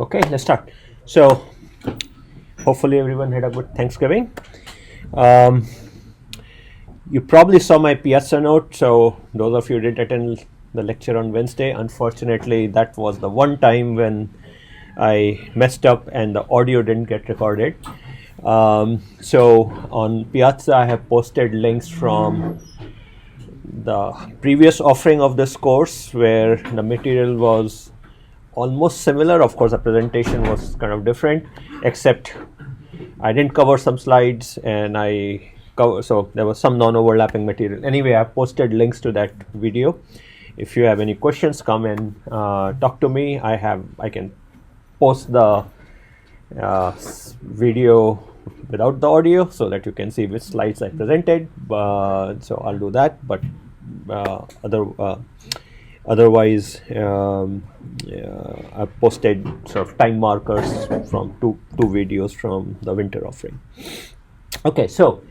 Okay, let's start. So, hopefully, everyone had a good Thanksgiving. Um, you probably saw my Piazza note. So, those of you who didn't attend the lecture on Wednesday, unfortunately, that was the one time when I messed up and the audio didn't get recorded. So, on Piazza, I have posted links from the previous offering of this course where the material was almost similar. Of course, the presentation was kind of different, except I didn't cover some slides and so there was some non-overlapping material. Anyway, I posted links to that video. If you have any questions, come and talk to me. I can post the video without the audio so that you can see which slides I presented. So I'll do that. But otherwise, I've posted sort of time markers from two videos from the winter offering. Okay, so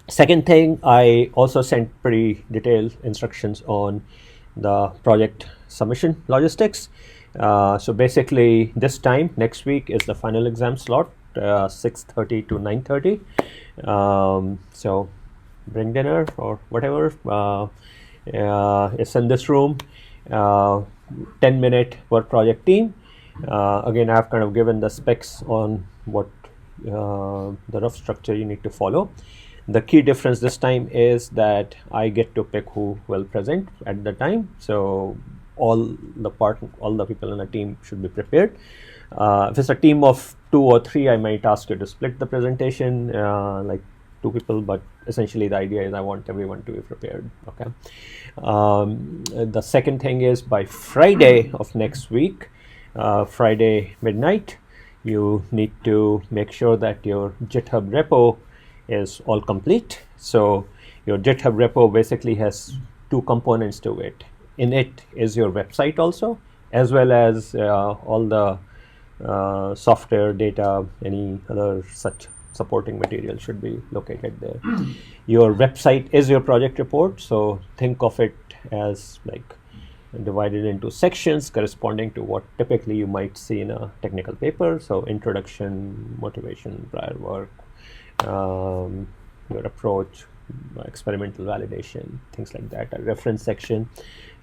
second thing, I also sent pretty detailed instructions on the project submission logistics. So basically, this time next week is the final exam slot, 6:30 to 9:30. So bring dinner or whatever. It's in this room. 10-minute per project team. Again, I've kind of given the specs on what the rough structure you need to follow. The key difference this time is that I get to pick who will present at the time. So all the people in the team should be prepared. If it's a team of 2 or 3, I might ask you to split the presentation, like 2 people, but essentially the idea is I want everyone to be prepared. Okay. The second thing is by Friday of next week, Friday midnight, you need to make sure that your GitHub repo is all complete. So your GitHub repo basically has 2 components to it. In it is your website also, as well as all the software data, any other such supporting material should be located there. Your website is your project report, so think of it as like divided into sections corresponding to what typically you might see in a technical paper. So introduction, motivation, prior work, your approach, experimental validation, things like that. A reference section,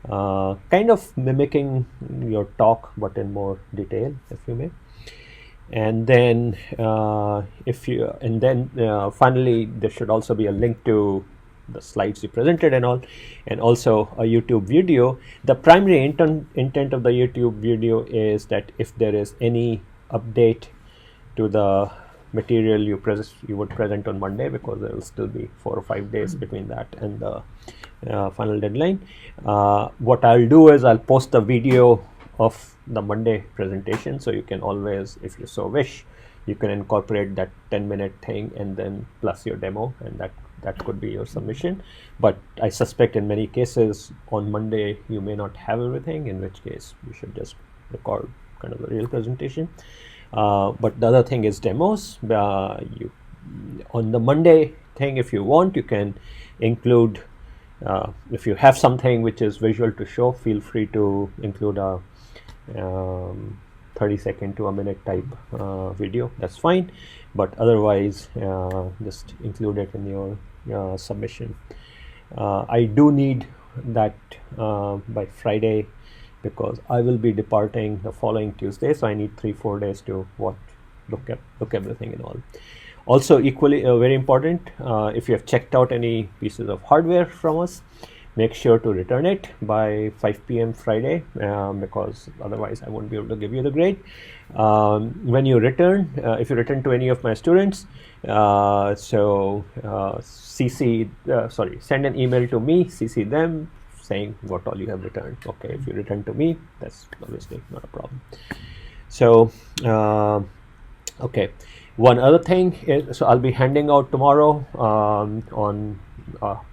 kind of mimicking your talk but in more detail, if you may. And then finally there should also be a link to the slides you presented and all, and also a YouTube video. The primary intent of the YouTube video is that if there is any update to the material you would present on Monday, because there will still be 4 or 5 days between that and the final deadline. What I'll do is I'll post the video of the Monday presentation, so you can always, if you so wish, you can incorporate that 10-minute thing and then plus your demo, and that could be your submission. But I suspect in many cases on Monday you may not have everything, in which case you should just record kind of a real presentation. But the other thing is demos. On the Monday thing, if you want, you can include, if you have something which is visual to show, feel free to include a 30-second to a minute type video. That's fine, but otherwise just include it in your submission. I do need that by Friday, because I will be departing the following Tuesday, so I need 3-4 days to look everything and all. Also, equally very important, if you have checked out any pieces of hardware from us, make sure to return it by 5 p.m. Friday, because otherwise I won't be able to give you the grade. When you return, if you return to any of my students, send an email to me, CC them, saying what all you have returned. Okay, if you return to me, that's obviously not a problem. So, okay. One other thing is, so I'll be handing out tomorrow on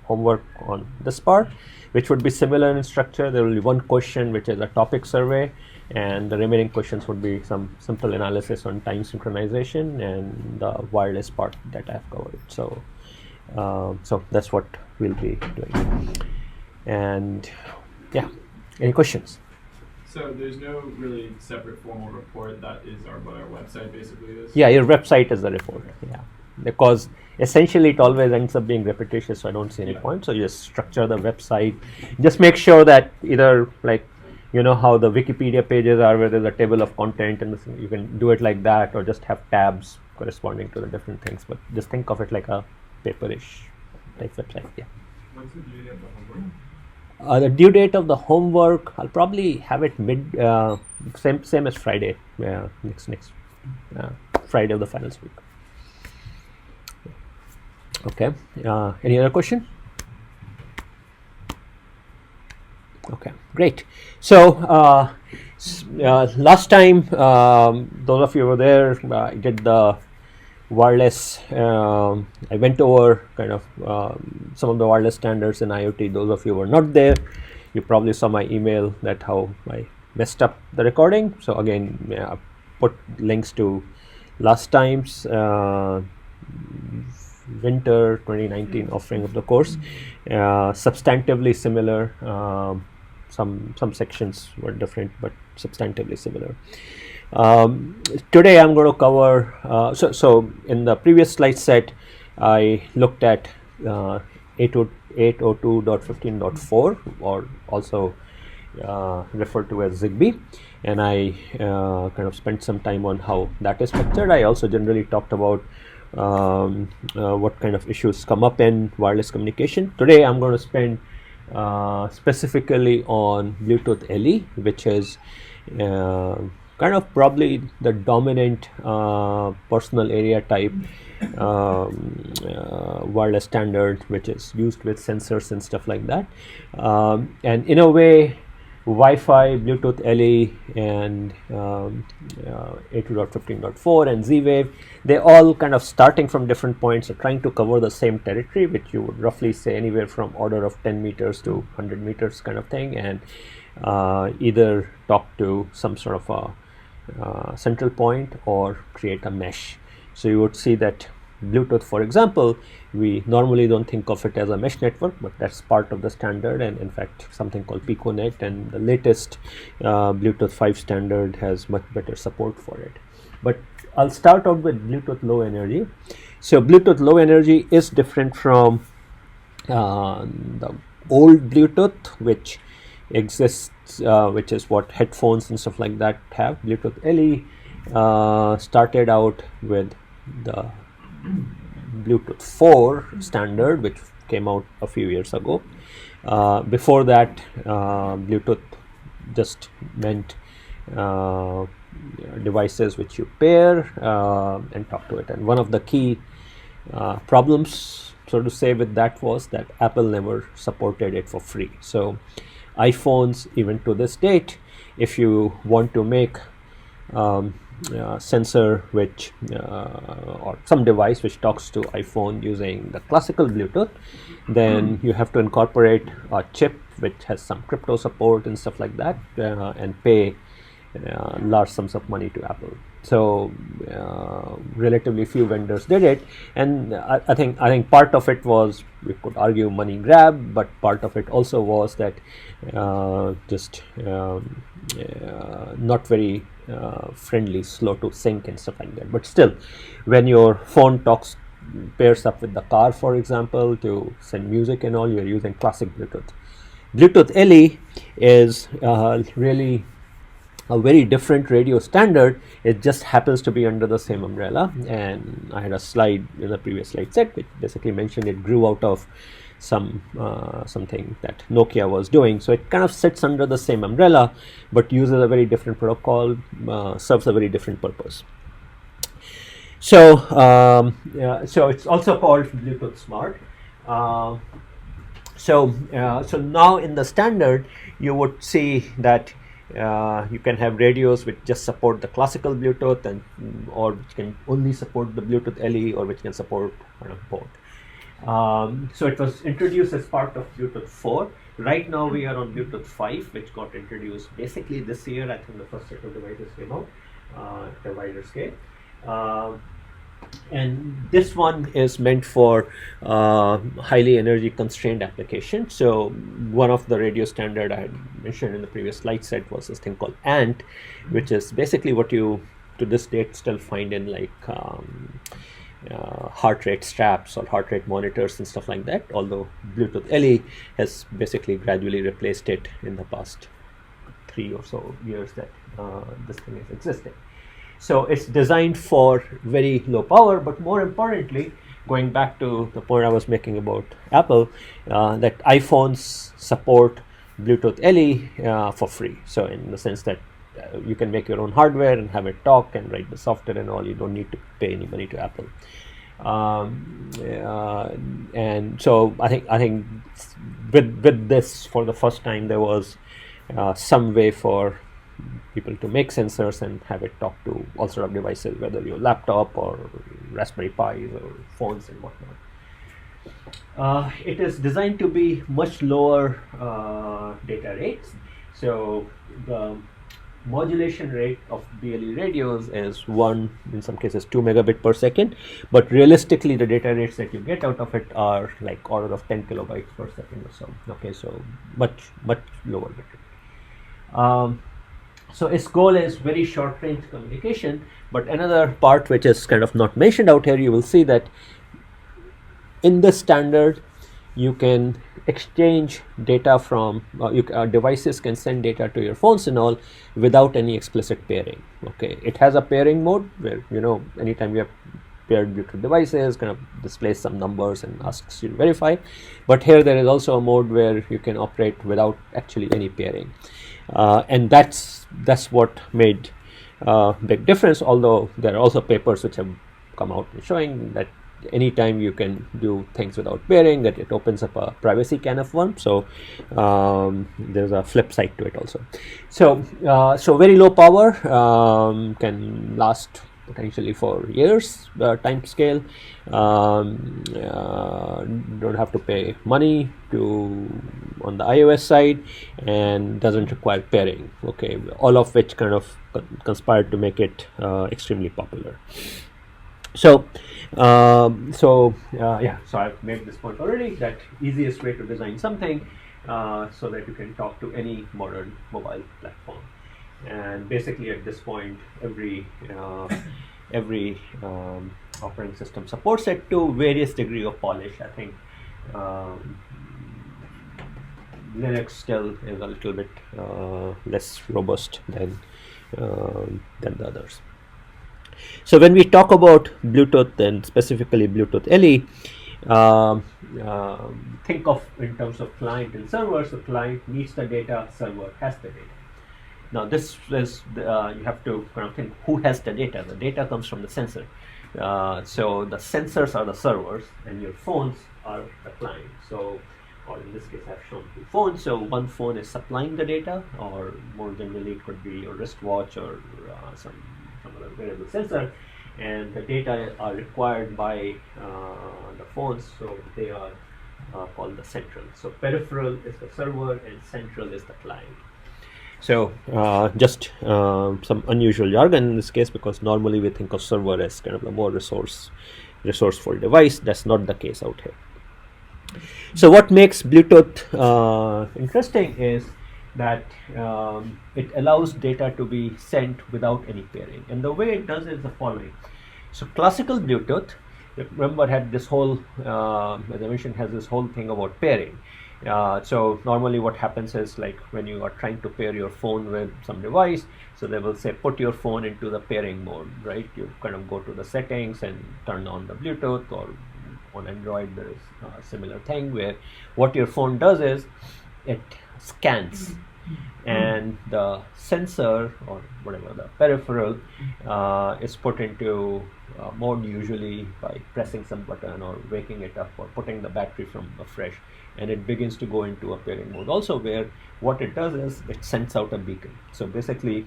homework on this part, which would be similar in structure. There will be one question which is a topic survey, and the remaining questions would be some simple analysis on time synchronization and the wireless part that I have covered. So, so that's what we'll be doing. And yeah, any questions? So there's no really separate formal report. That is what our website basically is. Yeah, your website is the report. Yeah, because essentially it always ends up being repetitious, so I don't see any point. So you just structure the website. Just make sure that either like, you know how the Wikipedia pages are, where there's a table of content, and you can do it like that, or just have tabs corresponding to the different things. But just think of it like a paperish type website. Yeah. What's the due date of the homework? The due date of the homework, I'll probably have it same as Friday. Next Friday of the finals week. Okay. Any other question? Okay, great. So last time, those of you who were there, I did the wireless. I went over kind of some of the wireless standards in IoT. Those of you who were not there, you probably saw my email that how I messed up the recording. So again, I put links to last time's winter 2019 offering of the course. Substantively similar. Some sections were different, but substantively similar. Today I'm going to cover, so in the previous slide set, I looked at 802.15.4, or also referred to as ZigBee, and I kind of spent some time on how that is structured. I also generally talked about what kind of issues come up in wireless communication. Today I'm going to spend specifically on Bluetooth LE, which is kind of probably the dominant personal area type wireless standard, which is used with sensors and stuff like that. And in a way, Wi-Fi, Bluetooth LE, and 802.15.4 and Z-Wave, they're all kind of starting from different points, trying to cover the same territory, which you would roughly say anywhere from order of 10 meters to 100 meters kind of thing, and either talk to some sort of a central point or create a mesh. So you would see that Bluetooth, for example, we normally don't think of it as a mesh network, but that's part of the standard, and in fact something called PicoNet, and the latest Bluetooth 5 standard has much better support for it. But I'll start out with Bluetooth low energy. So Bluetooth low energy is different from the old Bluetooth, which exists, which is what headphones and stuff like that have. Bluetooth LE started out with the Bluetooth 4 standard, which came out a few years ago. Before that, Bluetooth just meant devices which you pair and talk to it. And one of the key problems, so to say, with that was that Apple never supported it for free. So iPhones, even to this date, if you want to make sensor which or some device which talks to iPhone using the classical Bluetooth, then you have to incorporate a chip which has some crypto support and stuff like that, and pay large sums of money to Apple. So relatively few vendors did it, and I think part of it was, we could argue, money grab, but part of it also was that just not very friendly, slow to sync and stuff like that. But still, when your phone pairs up with the car, for example, to send music and all, you're using classic Bluetooth. Bluetooth LE is really a very different radio standard. It just happens to be under the same umbrella, and I had a slide in the previous slide set which basically mentioned it grew out of something that Nokia was doing. So it kind of sits under the same umbrella, but uses a very different protocol, serves a very different purpose. So so it's also called Bluetooth Smart. So now in the standard, you would see that you can have radios which just support the classical Bluetooth, and or which can only support the Bluetooth LE, or which can support both. So it was introduced as part of Bluetooth 4. Right now we are on Bluetooth 5, which got introduced basically this year. I think the first set of devices came out at a wider scale. And this one is meant for highly energy constrained application. So one of the radio standard I had mentioned in the previous slide set was this thing called ANT, which is basically what you to this date still find in like heart rate straps or heart rate monitors and stuff like that, although Bluetooth LE has basically gradually replaced it in the past 3 or so years that this thing is existing. So it's designed for very low power, but more importantly, going back to the point I was making about Apple, that iPhones support Bluetooth LE for free. So in the sense that you can make your own hardware and have it talk and write the software and all. You don't need to pay any money to Apple. And so I think with this, for the first time, there was some way for people to make sensors and have it talk to all sort of devices, whether your laptop or Raspberry Pis or phones and whatnot. It is designed to be much lower data rates. So the modulation rate of BLE radios is 1, in some cases 2 megabit per second, but realistically the data rates that you get out of it are like order of 10 kilobytes per second or so. Okay, so much lower bit rate. So its goal is very short range communication, but another part which is kind of not mentioned out here, you will see that in the standard you can exchange data from devices can send data to your phones and all without any explicit pairing. Okay, it has a pairing mode where anytime you have paired Bluetooth devices, kind of displays some numbers and asks you to verify, but here there is also a mode where you can operate without actually any pairing, and that's what made big difference, although there are also papers which have come out showing that anytime you can do things without pairing, that it opens up a privacy can of worms. So there's a flip side to it also. So very low power, can last potentially for years, time scale. Don't have to pay money on the iOS side, and doesn't require pairing. Okay, all of which kind of conspired to make it extremely popular. So I've made this point already, that easiest way to design something so that you can talk to any modern mobile platform. And basically at this point, every operating system supports it to various degree of polish. I think Linux still is a little bit less robust than the others. So when we talk about Bluetooth, and specifically Bluetooth LE, think of in terms of client and server. So client needs the data, server has the data. Now this is you have to kind of think who has the data. The data comes from the sensor. So the sensors are the servers, and your phones are the client. So, or in this case, I've shown 2 phones. So one phone is supplying the data, or more generally, it could be your wristwatch or some other wearable sensor, and the data are required by the phones, so they are called the central. So peripheral is the server and central is the client. So just some unusual jargon in this case, because normally we think of server as kind of a more resourceful device. That's not the case out here. So what makes Bluetooth interesting is that it allows data to be sent without any pairing, and the way it does is the following. So classical Bluetooth, remember, had this whole as I mentioned, has this whole thing about pairing. So normally what happens is, like when you are trying to pair your phone with some device, so they will say put your phone into the pairing mode, right? You kind of go to the settings and turn on the Bluetooth, or on Android there is a similar thing where what your phone does is it scans, and the sensor or whatever the peripheral is put into mode, usually by pressing some button or waking it up or putting the battery from afresh, and it begins to go into a pairing mode also, where what it does is it sends out a beacon. So basically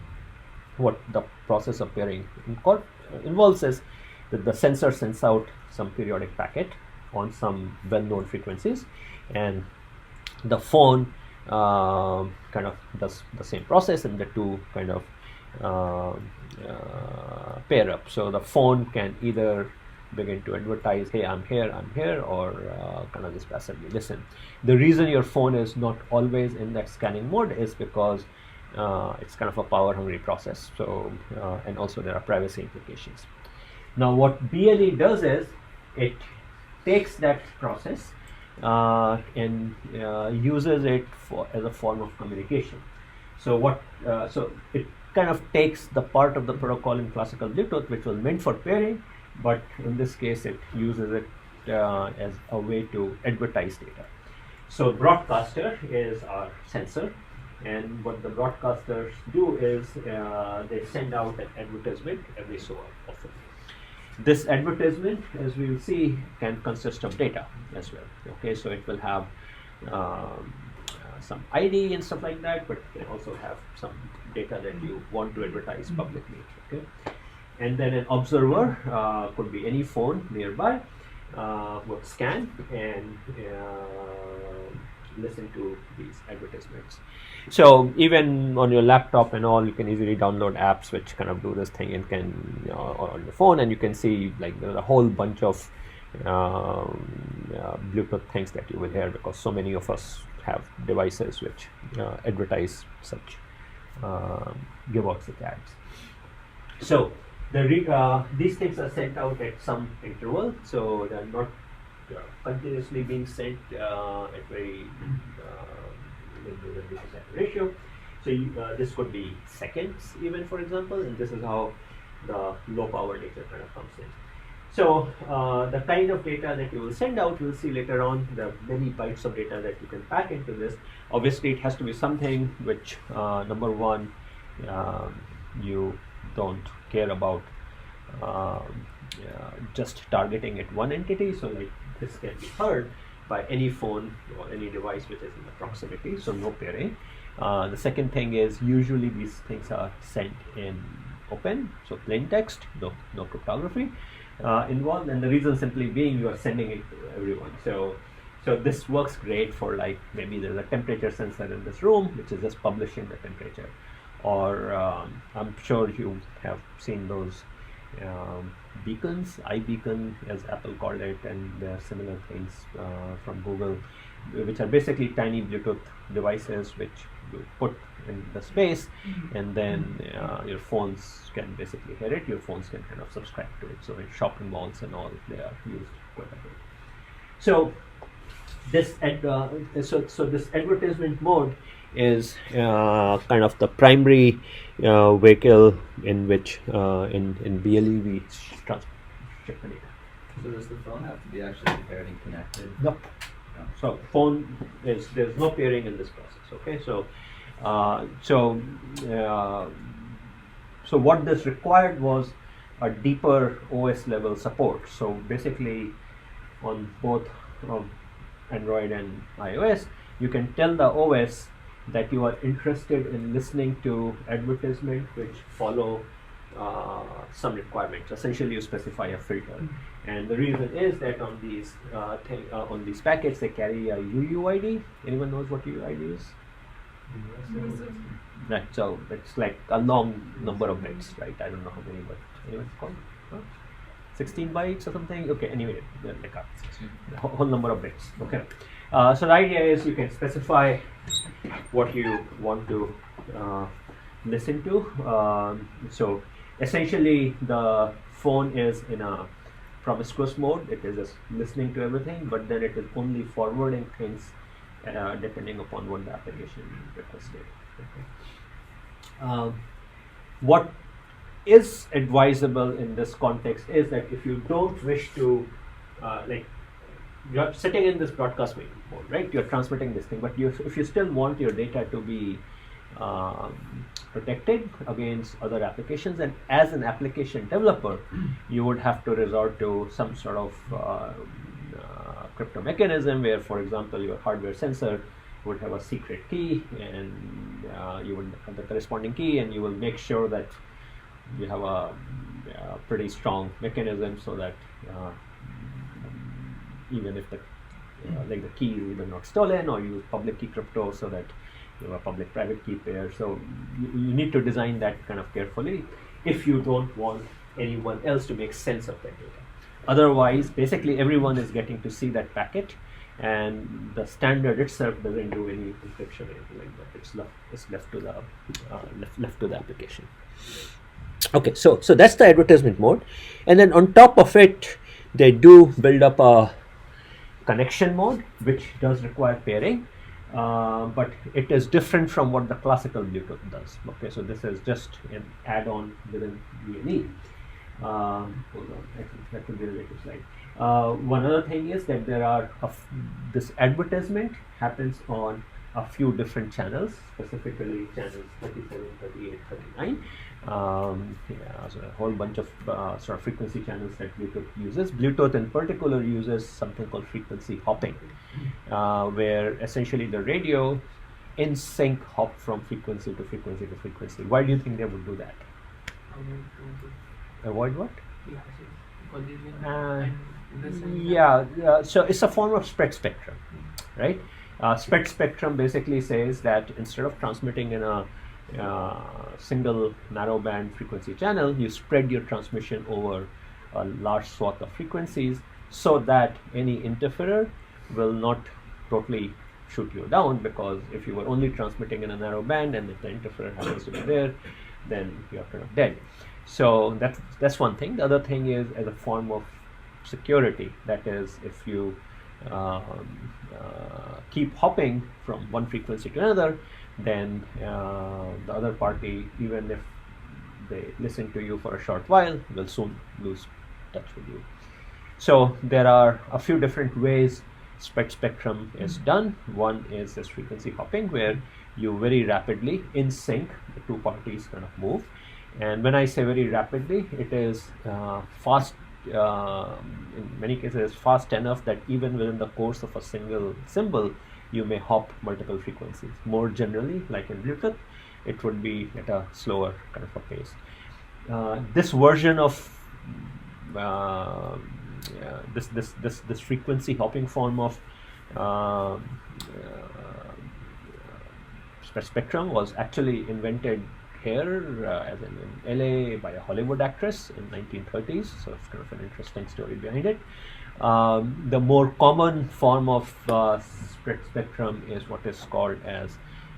what the process of pairing involves is that the sensor sends out some periodic packet on some well-known frequencies, and the phone kind of does the same process, and the two kind of pair up. So the phone can either begin to advertise, hey, I'm here, or kind of just passively listen. The reason your phone is not always in that scanning mode is because it's kind of a power hungry process. So and also there are privacy implications. Now what BLE does is it takes that process and uses it as a form of communication. So so it kind of takes the part of the protocol in classical Bluetooth which was meant for pairing, but in this case it uses it as a way to advertise data. So broadcaster is our sensor, and what the broadcasters do is they send out an advertisement every so often. This advertisement, as we will see, can consist of data as well. Okay, so it will have some ID and stuff like that, but it can also have some data that you want to advertise publicly. Okay, and then an observer could be any phone nearby would scan and listen to these advertisements. So even on your laptop and all, you can easily download apps which kind of do this thing and can or on your phone, and you can see like there's a whole bunch of Bluetooth things that you will hear, because so many of us have devices which advertise such give out such ads. So these things are sent out at some interval, so they are not continuously being sent at very ratio. So this could be seconds even, for example, and this is how the low power data kind of comes in. So the kind of data that you will send out, we'll see later on the many bytes of data that you can pack into this. Obviously it has to be something which number one, you don't care about just targeting at one entity, so like this can be heard by any phone or any device which is in the proximity, so no pairing. The second thing is usually these things are sent in open, so plain text, no cryptography involved, and the reason simply being you are sending it to everyone. So this works great for, like, maybe there's a temperature sensor in this room which is just publishing the temperature, or I'm sure you have seen those beacons, iBeacon as Apple called it, and there are similar things from Google, which are basically tiny Bluetooth devices which you put in the space, and then your phones can basically hear it. Your phones can kind of subscribe to it. So in shopping malls and all, they are used quite a bit. So this this advertisement mode is kind of the primary vehicle in which in BLE we ship the data. So does the phone have to be actually paired and connected? Nope. No. So phone there's no pairing in this process. Okay, so so what this required was a deeper OS level support. So basically, on both Android and iOS, you can tell the OS that you are interested in listening to advertisements which follow some requirements. Essentially, you specify a filter, and the reason is that on these packets they carry a UUID. Anyone knows what UUID is? Right. So it's like a long number of bits, right? I don't know how many, but anyone call it? 16 bytes or something. Okay. Anyway, like a whole number of bits. Okay. So the idea is you can specify what you want to listen to. So essentially, the phone is in a promiscuous mode. It is just listening to everything, but then it is only forwarding things depending upon what the application requested. Okay. What is advisable in this context is that if you don't wish to, like, you're sitting in this broadcast mode, right? You're transmitting this thing, but if you still want your data to be protected against other applications, and as an application developer, you would have to resort to some sort of crypto mechanism where, for example, your hardware sensor would have a secret key, and you would have the corresponding key, and you will make sure that you have a pretty strong mechanism so that even if the like the key is either not stolen, or use public key crypto so that you have a public-private key pair. So you need to design that kind of carefully if you don't want anyone else to make sense of that data. Otherwise, basically everyone is getting to see that packet, and the standard itself doesn't do any encryption or anything like that. It's left to the left to the application. Okay, so that's the advertisement mode, and then on top of it, they do build up a connection mode, which does require pairing, but it is different from what the classical Bluetooth does. Okay, so this is just an add-on within BLE. Hold on, that will be the later slide. One other thing is that there are this advertisement happens on a few different channels, specifically channels 37, 38, 39. So a whole bunch of sort of frequency channels that Bluetooth uses. Bluetooth in particular uses something called frequency hopping, where essentially the radio in sync hop from frequency to frequency to frequency. Why do you think they would do that? Avoid what? So it's a form of spread spectrum, right? Spread spectrum basically says that instead of transmitting in a single narrowband frequency channel, you spread your transmission over a large swath of frequencies so that any interferer will not totally shoot you down, because if you were only transmitting in a narrow band and if the interferer happens to be there, then you're kind of dead. So that's one thing. The other thing is as a form of security. That is, if you keep hopping from one frequency to another, then the other party, even if they listen to you for a short while, will soon lose touch with you. So there are a few different ways spread spectrum is done. One is this frequency hopping, where you very rapidly in sync, the two parties kind of move. And when I say very rapidly, it is fast. In many cases, fast enough that even within the course of a single symbol, you may hop multiple frequencies. More generally, like in Bluetooth, it would be at a slower kind of a pace. This version of this frequency hopping form of spectrum was actually invented here, as in LA, by a Hollywood actress in 1930s. So it's kind of an interesting story behind it. The more common form of spread spectrum is what is called as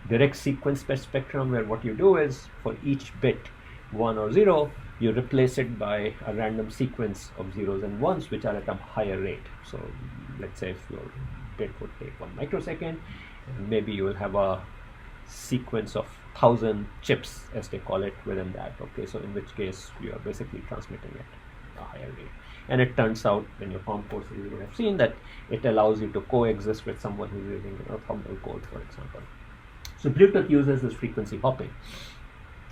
direct sequence spread spectrum, where what you do is for each bit 1 or 0, you replace it by a random sequence of zeros and ones, which are at a higher rate. So let's say if your bit would take 1 microsecond, and maybe you will have a sequence of 1,000 chips, as they call it, within that. Okay, so in which case you are basically transmitting at a higher rate. And it turns out, in your COM courses, you would have seen that it allows you to coexist with someone who's using orthogonal code, for example. So Bluetooth uses this frequency hopping,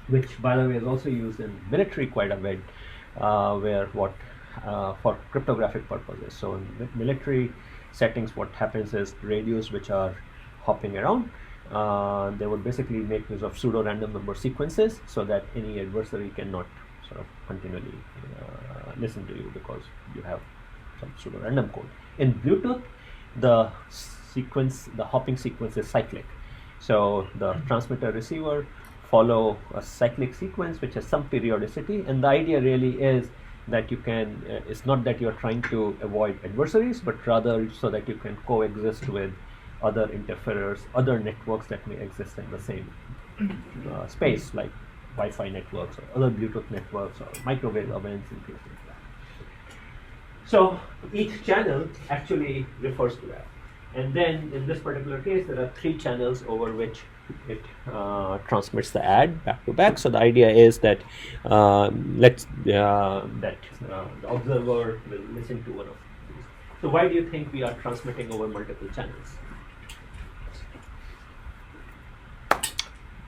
which, by the way, is also used in military quite a bit, where for cryptographic purposes. So in military settings, what happens is radios which are hopping around, they would basically make use of pseudo-random number sequences so that any adversary cannot sort of continually listen to you, because you have some pseudo-random code. In Bluetooth, the hopping sequence is cyclic. So the transmitter-receiver follow a cyclic sequence which has some periodicity, and the idea really is that you can, it's not that you're trying to avoid adversaries, but rather so that you can coexist with other interferers, other networks that may exist in the same space, like Wi-Fi networks or other Bluetooth networks or microwave ovens and things like that. So each channel actually refers to that. And then in this particular case, there are 3 channels over which it transmits the ad back to back. So the idea is that the observer will listen to one of these. So why do you think we are transmitting over multiple channels?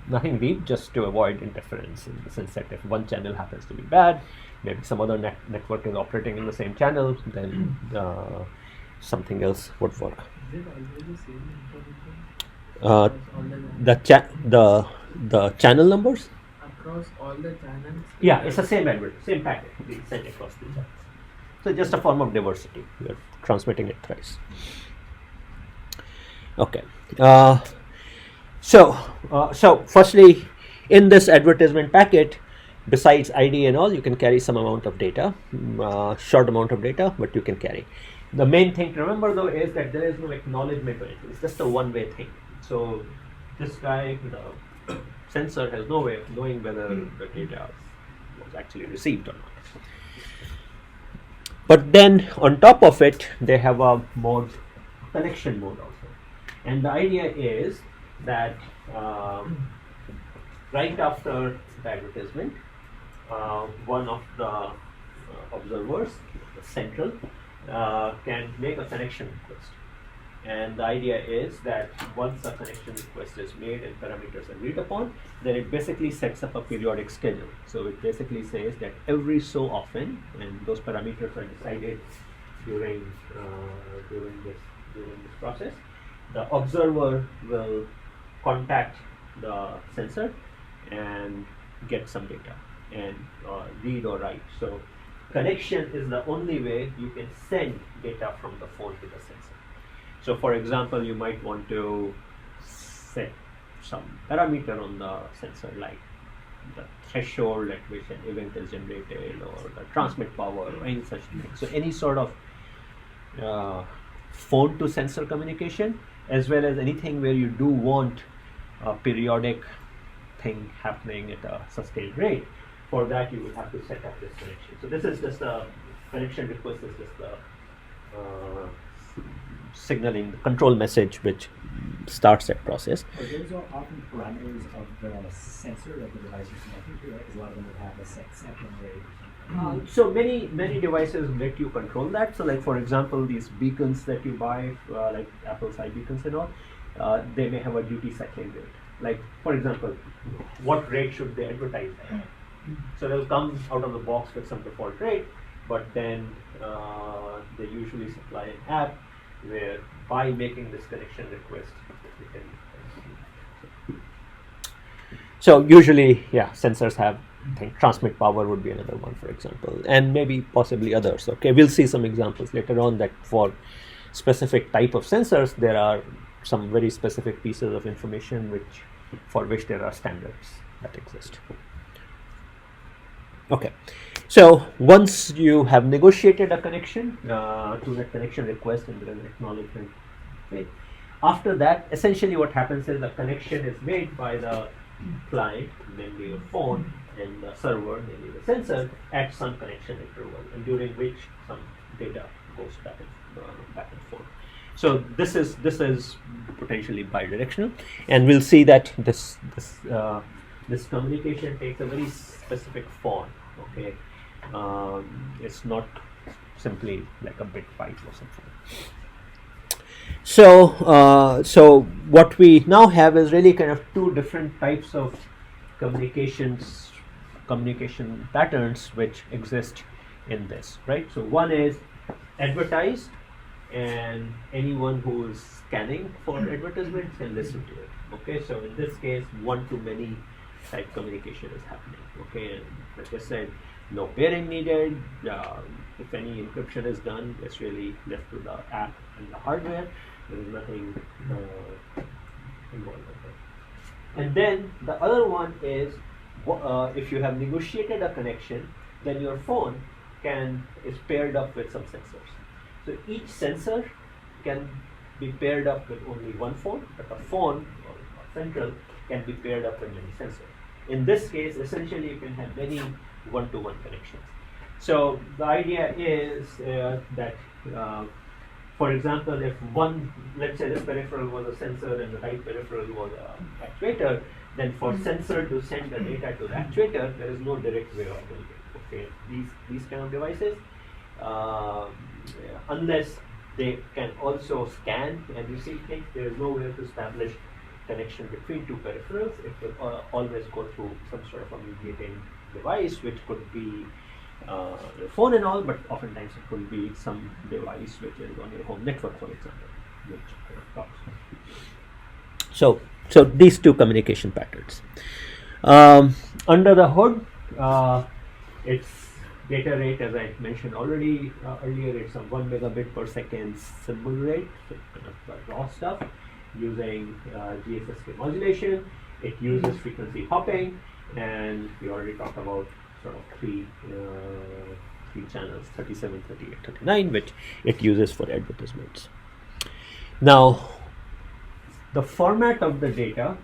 Nothing deep, just to avoid interference, in the sense that if one channel happens to be bad, maybe some other network is operating in the same channel, then something else would work. Is it always the same? The channel numbers? Across all the channels? Yeah, it's the same packet being sent across the channels. So just a form of diversity. We are transmitting it thrice. Okay. So firstly, in this advertisement packet, besides ID and all, you can carry some amount of data, short amount of data, but you can carry. The main thing to remember though is that there is no acknowledgement or anything. It's just a one-way thing. So this guy, the sensor, has no way of knowing whether the data was actually received or not. But then on top of it, they have a mode, connection mode also. And the idea is that right after the advertisement, one of the observers, the central, can make a connection request. And the idea is that once a connection request is made and parameters agreed upon, then it basically sets up a periodic schedule. So it basically says that every so often, and those parameters are decided during this process, the observer will contact the sensor and get some data and read or write. So connection is the only way you can send data from the phone to the sensor. So for example, you might want to set some parameter on the sensor, like the threshold at which an event is generated, or the transmit power, or any such thing. So any sort of phone to sensor communication, as well as anything where you do want a periodic thing happening at a sustained rate. For that, you will have to set up this connection. So this is just a connection request, is just the signaling, the control message which starts that process. Those are often parameters of the sensor that the device is connected to, right? Because a lot of them would have a set sampling rate or something. So many devices let you control that. So like for example, these beacons that you buy, like Apple's iBeacons and all, they may have a duty cycling rate. Like for example, what rate should they advertise at? So they'll come out of the box with some default rate, but then they usually supply an app where by making this connection request, you can. So usually, yeah, sensors have, I think transmit power would be another one, for example, and maybe possibly others. Okay, we'll see some examples later on that for specific type of sensors, there are some very specific pieces of information for which there are standards that exist. Okay, so once you have negotiated a connection to that connection request and there is an acknowledgement, okay, after that, essentially what happens is the connection is made by the client, namely your phone, and the server, namely the sensor, at some connection interval, and during which some data goes back and forth. So this is potentially bidirectional, and we'll see that this communication takes a very specific form. Okay, it's not simply like a bit byte or something. So what we now have is really kind of two different types of communication patterns which exist in this, right? So one is advertise, and anyone who is scanning for advertisements can listen to it. Okay, so in this case, one-to-many type communication is happening. Okay, and like I said, no pairing needed. If any encryption is done, it's really left to the app and the hardware. There is nothing involved with it. And then the other one is if you have negotiated a connection, then your phone is paired up with some sensors. So each sensor can be paired up with only one phone, but a phone or central can be paired up with many sensors. In this case, essentially you can have many one-to-one connections. So the idea is that, for example, if let's say this peripheral was a sensor and the right peripheral was an actuator, then for sensor to send the data to the actuator, there is no direct way of doing it. Okay, these kind of devices, unless they can also scan and receive things, there is no way to establish connection between two peripherals. It will always go through some sort of a mediating device, which could be your phone and all, but oftentimes it could be some device which is on your home network, for example, which talks. So these two communication patterns. Under the hood, it's data rate, as I mentioned already earlier, it's a 1 megabit per second symbol rate, so kind of raw stuff, using GSSK modulation. It uses frequency hopping, and we already talked about sort of three channels, 37, 38, 39, which it uses for advertisements. Now, the format of the data,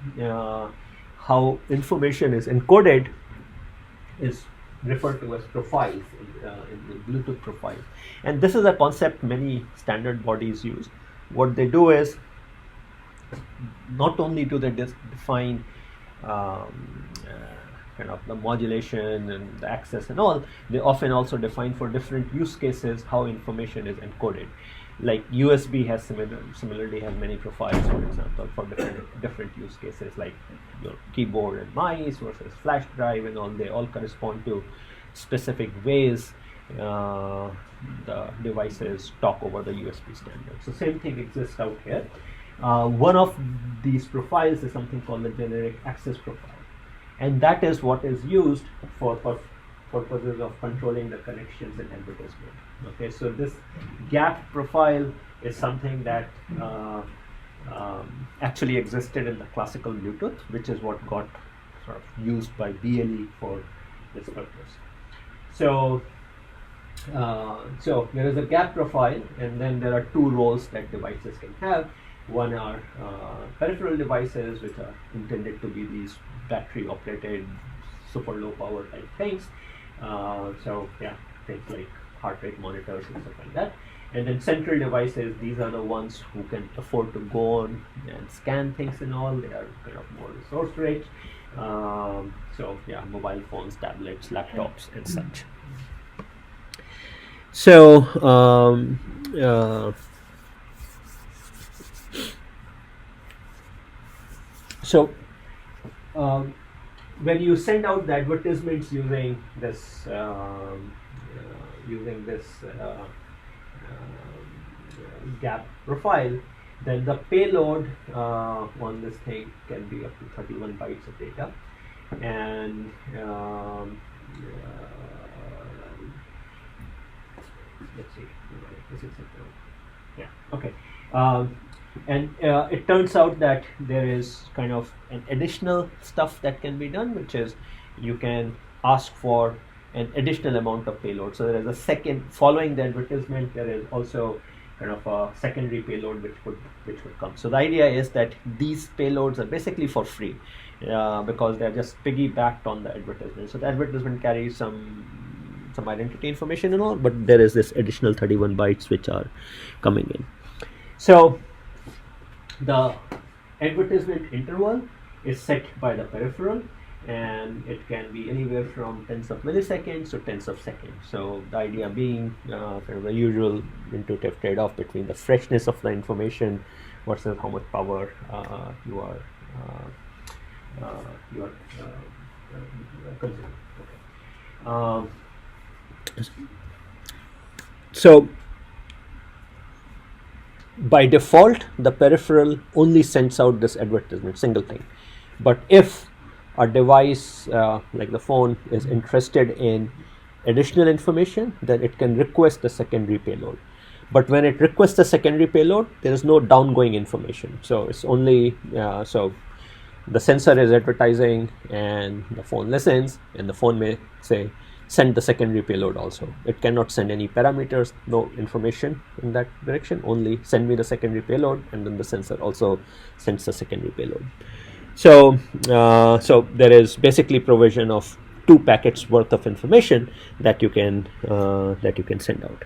how information is encoded, is referred to as profiles in the Bluetooth profiles. And this is a concept many standard bodies use. What they do is, not only do they define kind of the modulation and the access and all, they often also define for different use cases how information is encoded. Like USB has similarly have many profiles, for example, for different use cases, like your keyboard and mice versus flash drive and all. They all correspond to specific ways the devices talk over the USB standard. So same thing exists out here. One of these profiles is something called the generic access profile, and that is what is used for purposes of controlling the connections in advertisement. Okay, so this GATT profile is something that actually existed in the classical Bluetooth, which is what got sort of used by BLE for this purpose. So there is a GATT profile, and then there are two roles that devices can have. One are peripheral devices, which are intended to be these battery operated super low power type things. So yeah, things like heart rate monitors and stuff like that. And then central devices, these are the ones who can afford to go on and scan things and all. They are kind of more resource rich. So yeah, mobile phones, tablets, laptops, and such. So when you send out the advertisements using this GATT profile, then the payload on this thing can be up to 31 bytes of data, and let's see, yeah, okay. And it turns out that there is kind of an additional stuff that can be done, which is you can ask for an additional amount of payload. So there is a second, following the advertisement, there is also kind of a secondary payload which would come. So the idea is that these payloads are basically for free because they are just piggybacked on the advertisement. So the advertisement carries some identity information and all, but there is this additional 31 bytes which are coming in. So the advertisement interval is set by the peripheral, and it can be anywhere from tens of milliseconds to tens of seconds. So the idea being kind of a usual intuitive trade-off between the freshness of the information versus how much power you are consuming. Okay. So by default, the peripheral only sends out this advertisement, single thing. But if a device like the phone is interested in additional information, then it can request a secondary payload. But when it requests a secondary payload, there is no downgoing information. So it's only so the sensor is advertising and the phone listens, and the phone may say send the secondary payload also. It cannot send any parameters, no information in that direction, only send me the secondary payload, and then the sensor also sends the secondary payload. So so there is basically provision of 2 packets worth of information that you can send out.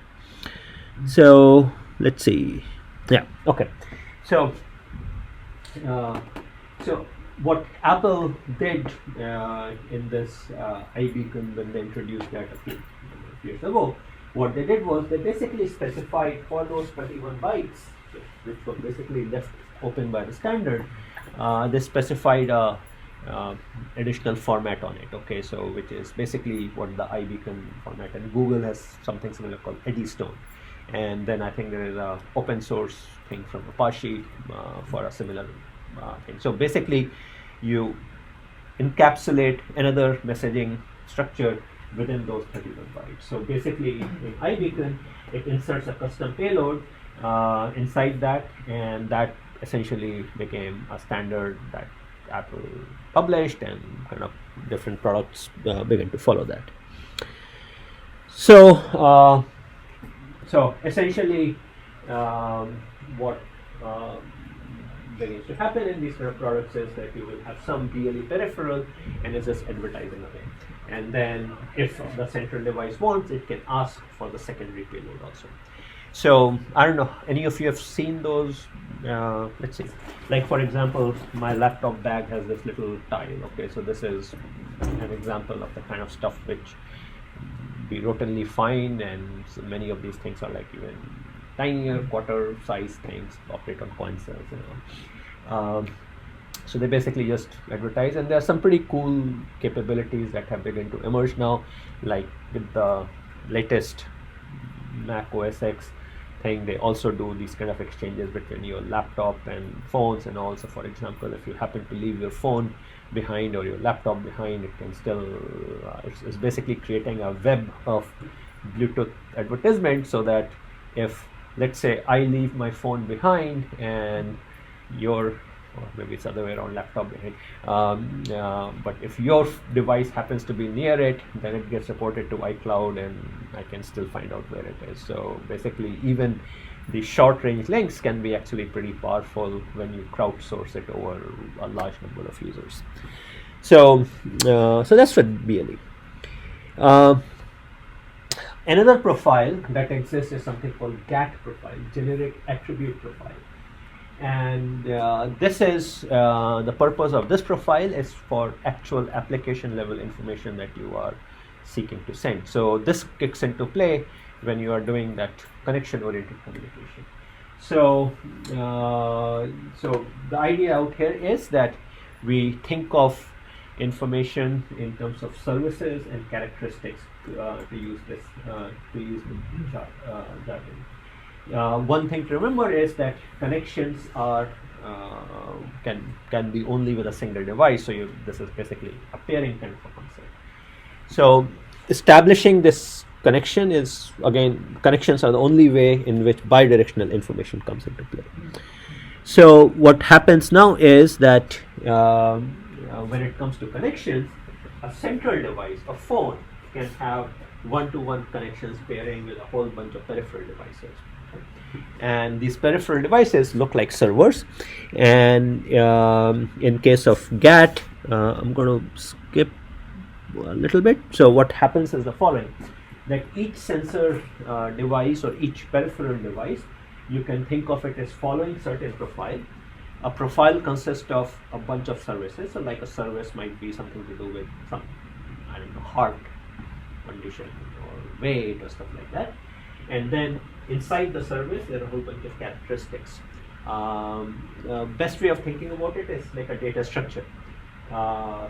So let's see, yeah, okay. So so what Apple did in this iBeacon when they introduced that a few years ago, what they did was they basically specified for those 31 bytes, which were basically left open by the standard, they specified a additional format on it. Okay, so which is basically what the iBeacon format, and Google has something similar called Eddystone, and then I think there is a open source thing from Apache for a similar thing. So basically you encapsulate another messaging structure within those 31 bytes. So basically in iBeacon it inserts a custom payload inside that, and that essentially became a standard that Apple published and kind of different products begin to follow that. So essentially, what begins to happen in these kind of products is that you will have some BLE peripheral, and it's just advertising away. And then if the central device wants, it can ask for the secondary payload also. So I don't know, any of you have seen those? Let's see. Like for example, my laptop bag has this little tile. Okay, so this is an example of the kind of stuff which we routinely find, and so many of these things are like even tinier quarter size things, operate on coin cells, you know. So they basically just advertise, and there are some pretty cool capabilities that have begun to emerge now, like with the latest Mac OS X thing. They also do these kind of exchanges between your laptop and phones, and also, for example, if you happen to leave your phone behind or your laptop behind, it can still it's basically creating a web of Bluetooth advertisement, so that if, let's say, I leave my phone behind and your, or maybe it's other way around, laptop behind, but if your device happens to be near it, then it gets reported to iCloud, and I can still find out where it is. So basically, even the short range links can be actually pretty powerful when you crowdsource it over a large number of users. So that's what BLE. Another profile that exists is something called GATT profile, generic attribute profile. And this is the purpose of this profile is for actual application level information that you are seeking to send. So this kicks into play when you are doing that connection oriented communication. So the idea out here is that we think of information in terms of services and characteristics to use this jargon. One thing to remember is that connections are can be only with a single device. So this is basically a pairing kind of a concept. So establishing this connection is, again, connections are the only way in which bidirectional information comes into play. So what happens now is that when it comes to connections, a central device, a phone, can have one-to-one connections pairing with a whole bunch of peripheral devices. And these peripheral devices look like servers. And in case of GATT, I'm going to skip a little bit. So what happens is the following: that each sensor device or each peripheral device, you can think of it as following certain profile. A profile consists of a bunch of services. So like a service might be something to do with some, I don't know, heart condition or weight or stuff like that. And then inside the service, there are a whole bunch of characteristics. Best way of thinking about it is like a data structure.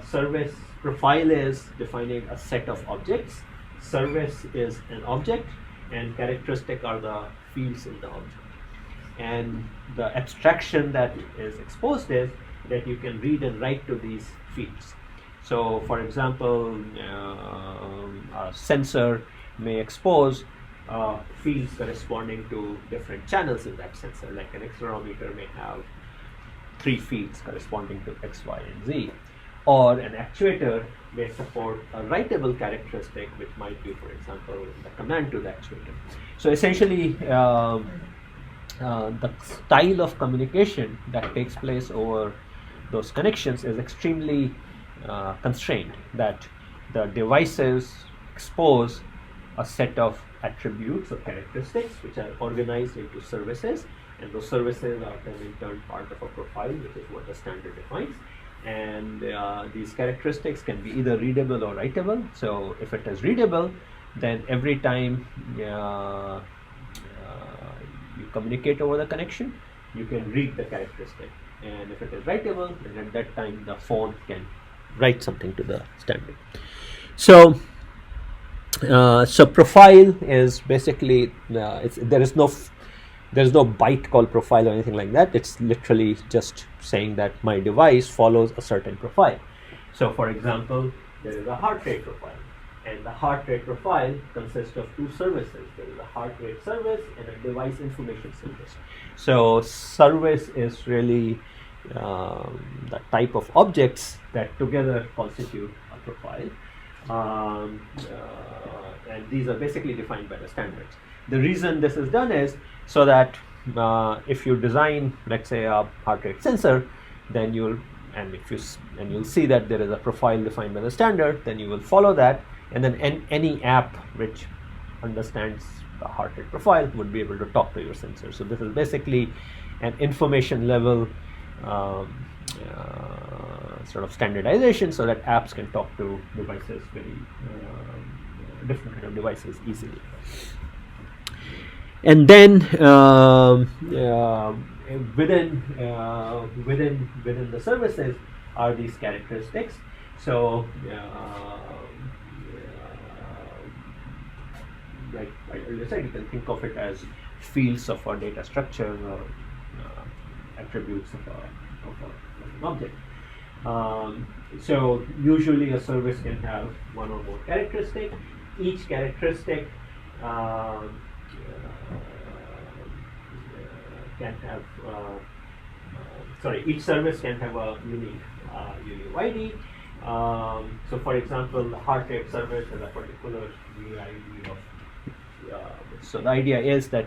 Service profile is defining a set of objects. Service is an object, and characteristic are the fields in the object. And the abstraction that is exposed is that you can read and write to these fields. So, for example, a sensor may expose fields corresponding to different channels in that sensor. Like an accelerometer may have 3 fields corresponding to X, Y, and Z. Or an actuator may support a writable characteristic, which might be, for example, the command to the actuator. So essentially, the style of communication that takes place over those connections is extremely constrained, that the devices expose a set of attributes or characteristics which are organized into services, and those services are then in turn part of a profile, which is what the standard defines. And these characteristics can be either readable or writable. So if it is readable, then every time you communicate over the connection, you can read the characteristic. And if it is writable, then at that time the phone can write something to the standard. So profile is basically there is no byte called profile or anything like that. It's literally just saying that my device follows a certain profile. So for example, there is a heart rate profile, and the heart rate profile consists of 2 services. There is a heart rate service and a device information service. So service is really the type of objects that together constitute a profile. And these are basically defined by the standards. The reason this is done is so that if you design, let's say, a heart rate sensor, then you'll see that there is a profile defined by the standard, then you will follow that, and then any app which understands the heart rate profile would be able to talk to your sensor. So this is basically an information level sort of standardization, so that apps can talk to devices different kind of devices easily. And then within the services are these characteristics. So like I earlier said, you can think of it as fields of a data structure or attributes of an object. So usually a service can have one or more characteristics. Each characteristic each service can have a unique UUID. So for example, the heart rate service has a particular UUID of so the idea is that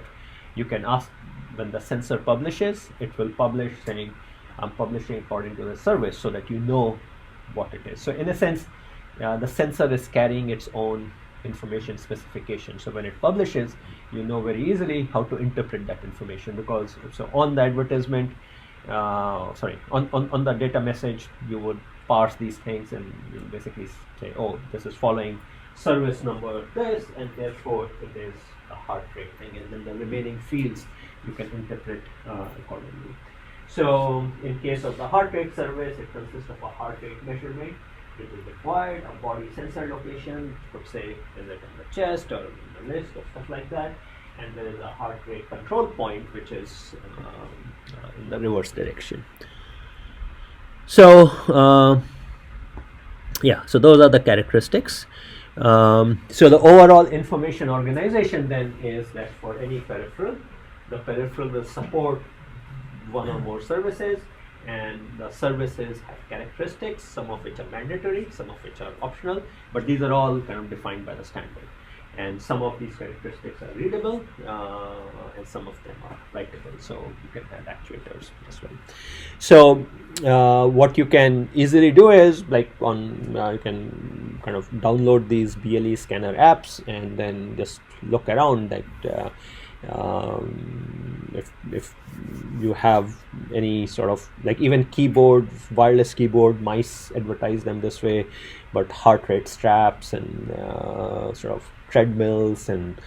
you can ask when the sensor publishes, it will publish saying I'm publishing according to the service, so that you know what it is. So in a sense, the sensor is carrying its own information specification. So when it publishes, you know very easily how to interpret that information, because so on the advertisement, on the data message, you would parse these things and you basically say, oh, this is following service number this, and therefore it is a heart rate thing, and then the remaining fields you can interpret accordingly. So in case of the heart rate service, it consists of a heart rate measurement which is required, a body sensor location, could say is it in the chest or in the wrist or stuff like that, and there is a heart rate control point which is in the reverse direction. So so those are the characteristics. So the overall information organization then is that for any peripheral, the peripheral will support one or more services, and the services have characteristics, some of which are mandatory, some of which are optional, but these are all kind of defined by the standard. And some of these characteristics are readable, and some of them are writable, so you can add actuators as well. So what you can easily do is, like you can kind of download these BLE scanner apps and then just look around that if you have any sort of, like, even keyboard, wireless keyboard, mice advertise them this way, but heart rate straps and sort of treadmills and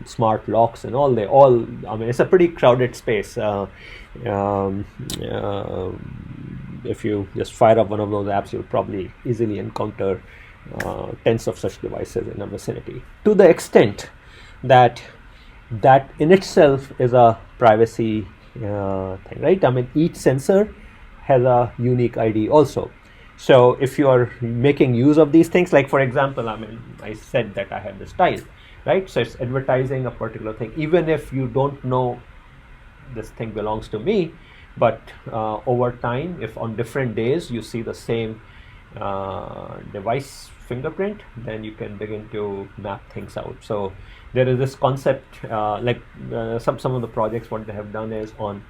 smart locks and all, I mean, it's a pretty crowded space. If you just fire up one of those apps, you'll probably easily encounter tens of such devices in a vicinity, to the extent that in itself is a privacy thing, right? I mean, each sensor has a unique ID also. So if you are making use of these things, like for example, I mean, I said that I have this tile, right? So it's advertising a particular thing, even if you don't know this thing belongs to me, but over time, if on different days you see the same device fingerprint, then you can begin to map things out. So there is this concept, some of the projects, what they have done is on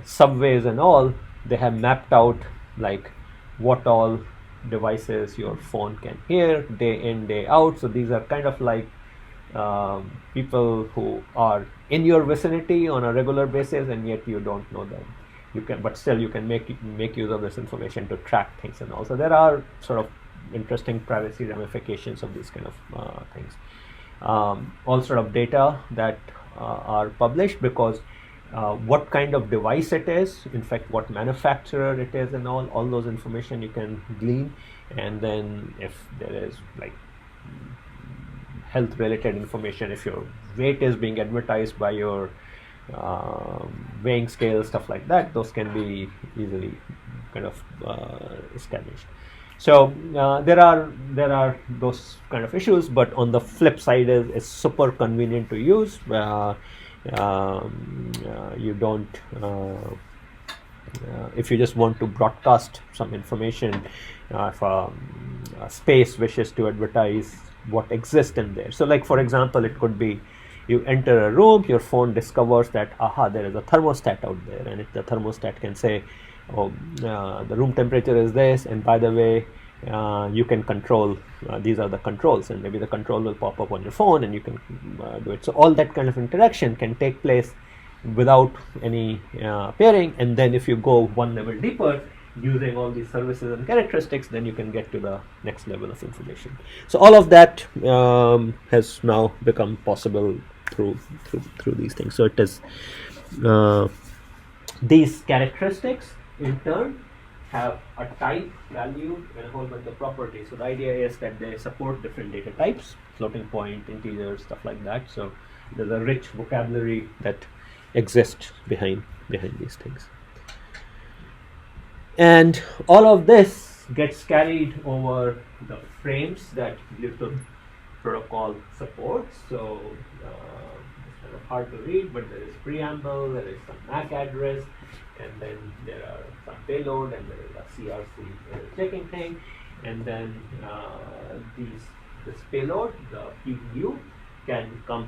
subways and all, they have mapped out like what all devices your phone can hear day in, day out. So these are kind of like people who are in your vicinity on a regular basis, and yet you don't know them. But still you can make use of this information to track things and all. So there are sort of interesting privacy ramifications of these kind of things. All sort of data that are published, because what kind of device it is, in fact what manufacturer it is, and all those information you can glean. And then if there is like health related information, if your weight is being advertised by your weighing scale, stuff like that, those can be easily kind of established. So there are those kind of issues, but on the flip side is it's super convenient to use. You don't if you just want to broadcast some information, if a space wishes to advertise what exists in there. So like for example, it could be you enter a room, your phone discovers that there is a thermostat out there, and if the thermostat can say, oh, the room temperature is this, and by the way, you can control, these are the controls, and maybe the control will pop up on your phone and you can do it. So all that kind of interaction can take place without any pairing, and then if you go one level deeper using all these services and characteristics, then you can get to the next level of information. So all of that has now become possible through these things. So it is these characteristics in turn have a type, value, and a whole bunch of properties. So the idea is that they support different data types, floating point, integers, stuff like that. So there's a rich vocabulary that exists behind these things. And all of this gets carried over the frames that Bluetooth protocol supports. So it's kind of hard to read, but there is preamble, there is some MAC address, and then there are some payload, and there is a CRC checking thing, and then this payload, the PDU,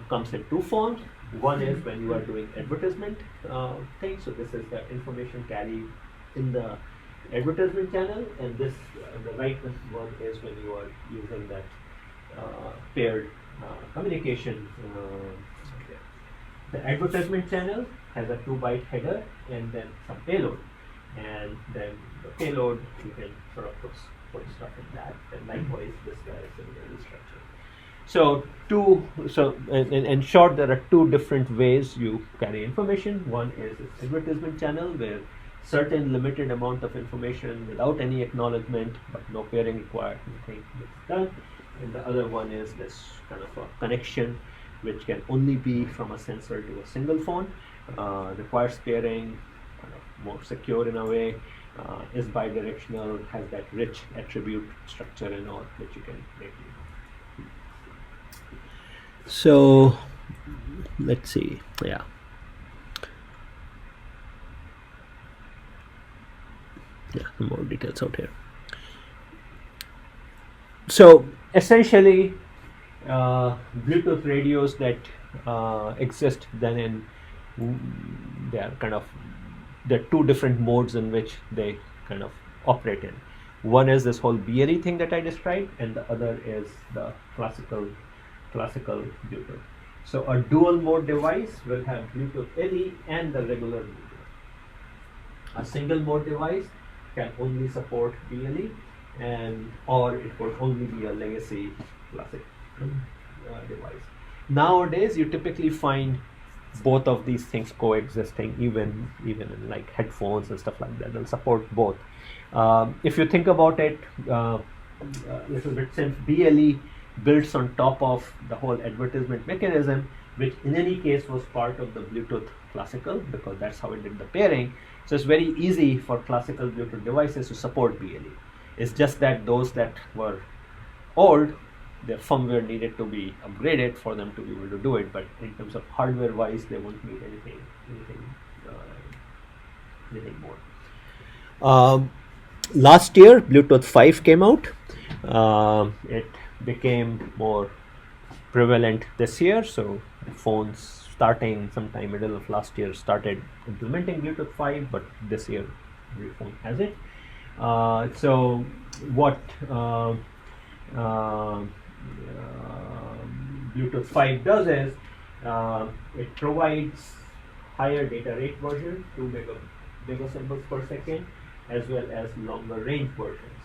comes in two forms. One is when you are doing advertisement thing. So this is the information carried in the advertisement channel, and this the right one is when you are using that paired communication. The advertisement channel has a 2-byte header and then some payload, and then the payload you can sort of put stuff in that, and likewise this guy is similarly structured. So in short, there are two different ways you carry information. One is this advertisement channel where certain limited amount of information without any acknowledgement but no pairing required, nothing gets done. And the other one is this kind of a connection which can only be from a sensor to a single phone, requires pairing, kind of more secure in a way, is bidirectional, has that rich attribute structure and all which you can make. So let's see, yeah. Some more details out here. So essentially, Bluetooth radios that exist then they are kind of, there are two different modes in which they kind of operate in. One is this whole BLE thing that I described, and the other is the classical Bluetooth. So a dual mode device will have Bluetooth LE and the regular Bluetooth. A single mode device can only support BLE, or it could only be a legacy classic device. Nowadays, you typically find both of these things coexisting, even in like headphones and stuff like that. They'll support both. If you think about it, little bit, since BLE builds on top of the whole advertisement mechanism, which in any case was part of the Bluetooth classical, because that's how it did the pairing. So it's very easy for classical Bluetooth devices to support BLE. It's just that those that were old, their firmware needed to be upgraded for them to be able to do it. But in terms of hardware wise, they won't need anything more. Last year, Bluetooth 5 came out. It became more prevalent this year. So phones starting sometime middle of last year started implementing Bluetooth 5, but this year every phone has it. So what Bluetooth 5 does is it provides higher data rate version, 2 megasymbols per second, as well as longer range versions.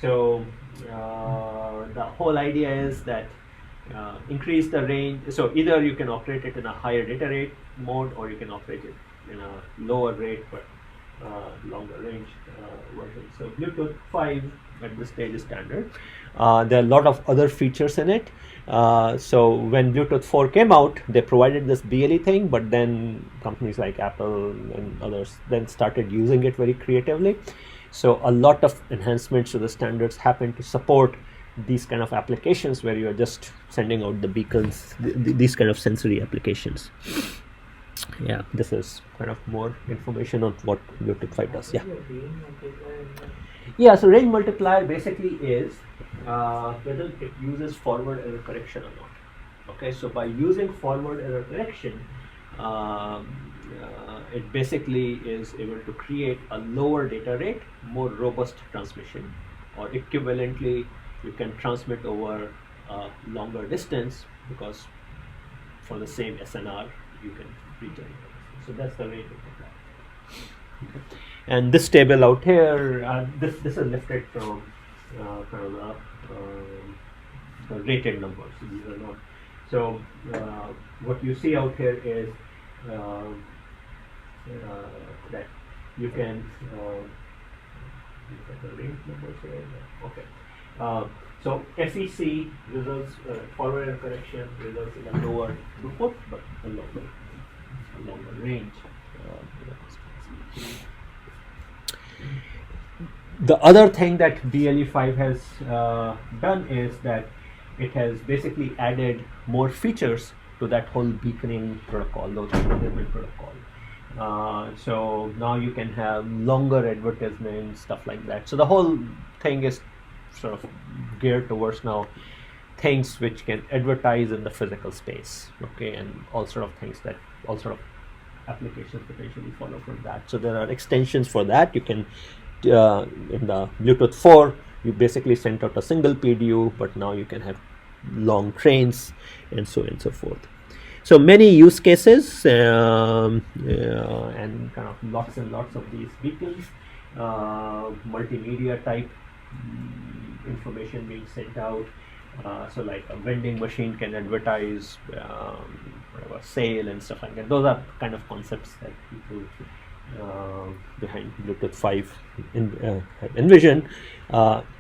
So the whole idea is that increase the range. So either you can operate it in a higher data rate mode, or you can operate it in a lower rate but longer range version. So Bluetooth 5 at this stage is standard. There are a lot of other features in it. So when Bluetooth 4 came out, they provided this BLE thing, but then companies like Apple and others then started using it very creatively. So a lot of enhancements to the standards happen to support these kind of applications where you are just sending out the beacons, these kind of sensory applications. Yeah, this is kind of more information on what Bluetooth 5 does. Yeah. What is the range multiplier in that? Yeah, so range multiplier basically is whether it uses forward error correction or not. Okay, so by using forward error correction, it basically is able to create a lower data rate, more robust transmission, or equivalently, you can transmit over a longer distance because for the same SNR, you can reach it. So that's the range multiplier. Okay. And this table out here, this is lifted from kind of the rated numbers. These are not. So what you see out here is that you can look at the range numbers here. Okay. So FEC results, forward error correction results in a lower throughput, but a longer range. The other thing that BLE 5 has done is that it has basically added more features to that whole beaconing protocol, those advertisement protocol. So now you can have longer advertisements, stuff like that. So the whole thing is sort of geared towards now things which can advertise in the physical space, okay, and all sort of things that all sort of applications potentially follow from that. So there are extensions for that. You can in the Bluetooth 4 you basically sent out a single PDU, but now you can have long trains and so on and so forth. So many use cases and kind of lots and lots of these beacons, multimedia type information being sent out. So like a vending machine can advertise whatever sale and stuff like that. Those are kind of concepts that people behind Bluetooth 5 envision.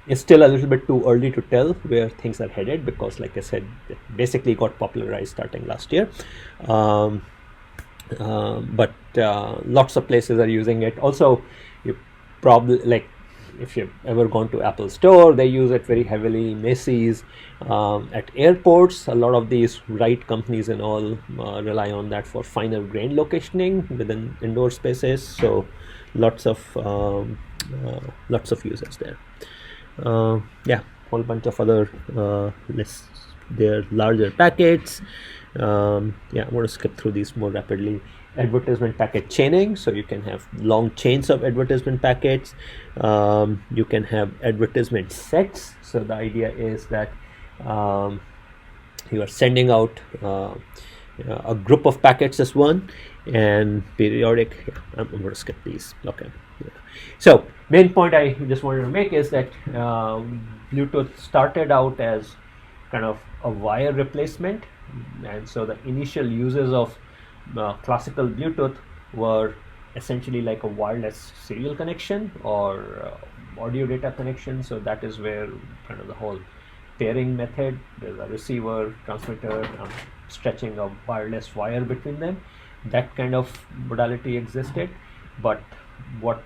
It's still a little bit too early to tell where things are headed because, like I said, it basically got popularized starting last year. But lots of places are using it. Also, you probably, like, if you've ever gone to Apple Store, they use it very heavily. Macy's, at airports, a lot of these ride companies and all rely on that for finer grain locationing within indoor spaces. So lots of users there. Yeah, whole bunch of other lists there, larger packets. Yeah, I'm going to skip through these more rapidly. Advertisement packet chaining, so you can have long chains of advertisement packets. You can have advertisement sets, so the idea is that you are sending out a group of packets as one, and periodic. I'm going to skip these. Okay. Yeah. So main point I just wanted to make is that Bluetooth started out as kind of a wire replacement, and so the initial uses of classical Bluetooth were essentially like a wireless serial connection or audio data connection. So that is where kind of the whole pairing method, there's a receiver, transmitter, stretching a wireless wire between them. That kind of modality existed. But what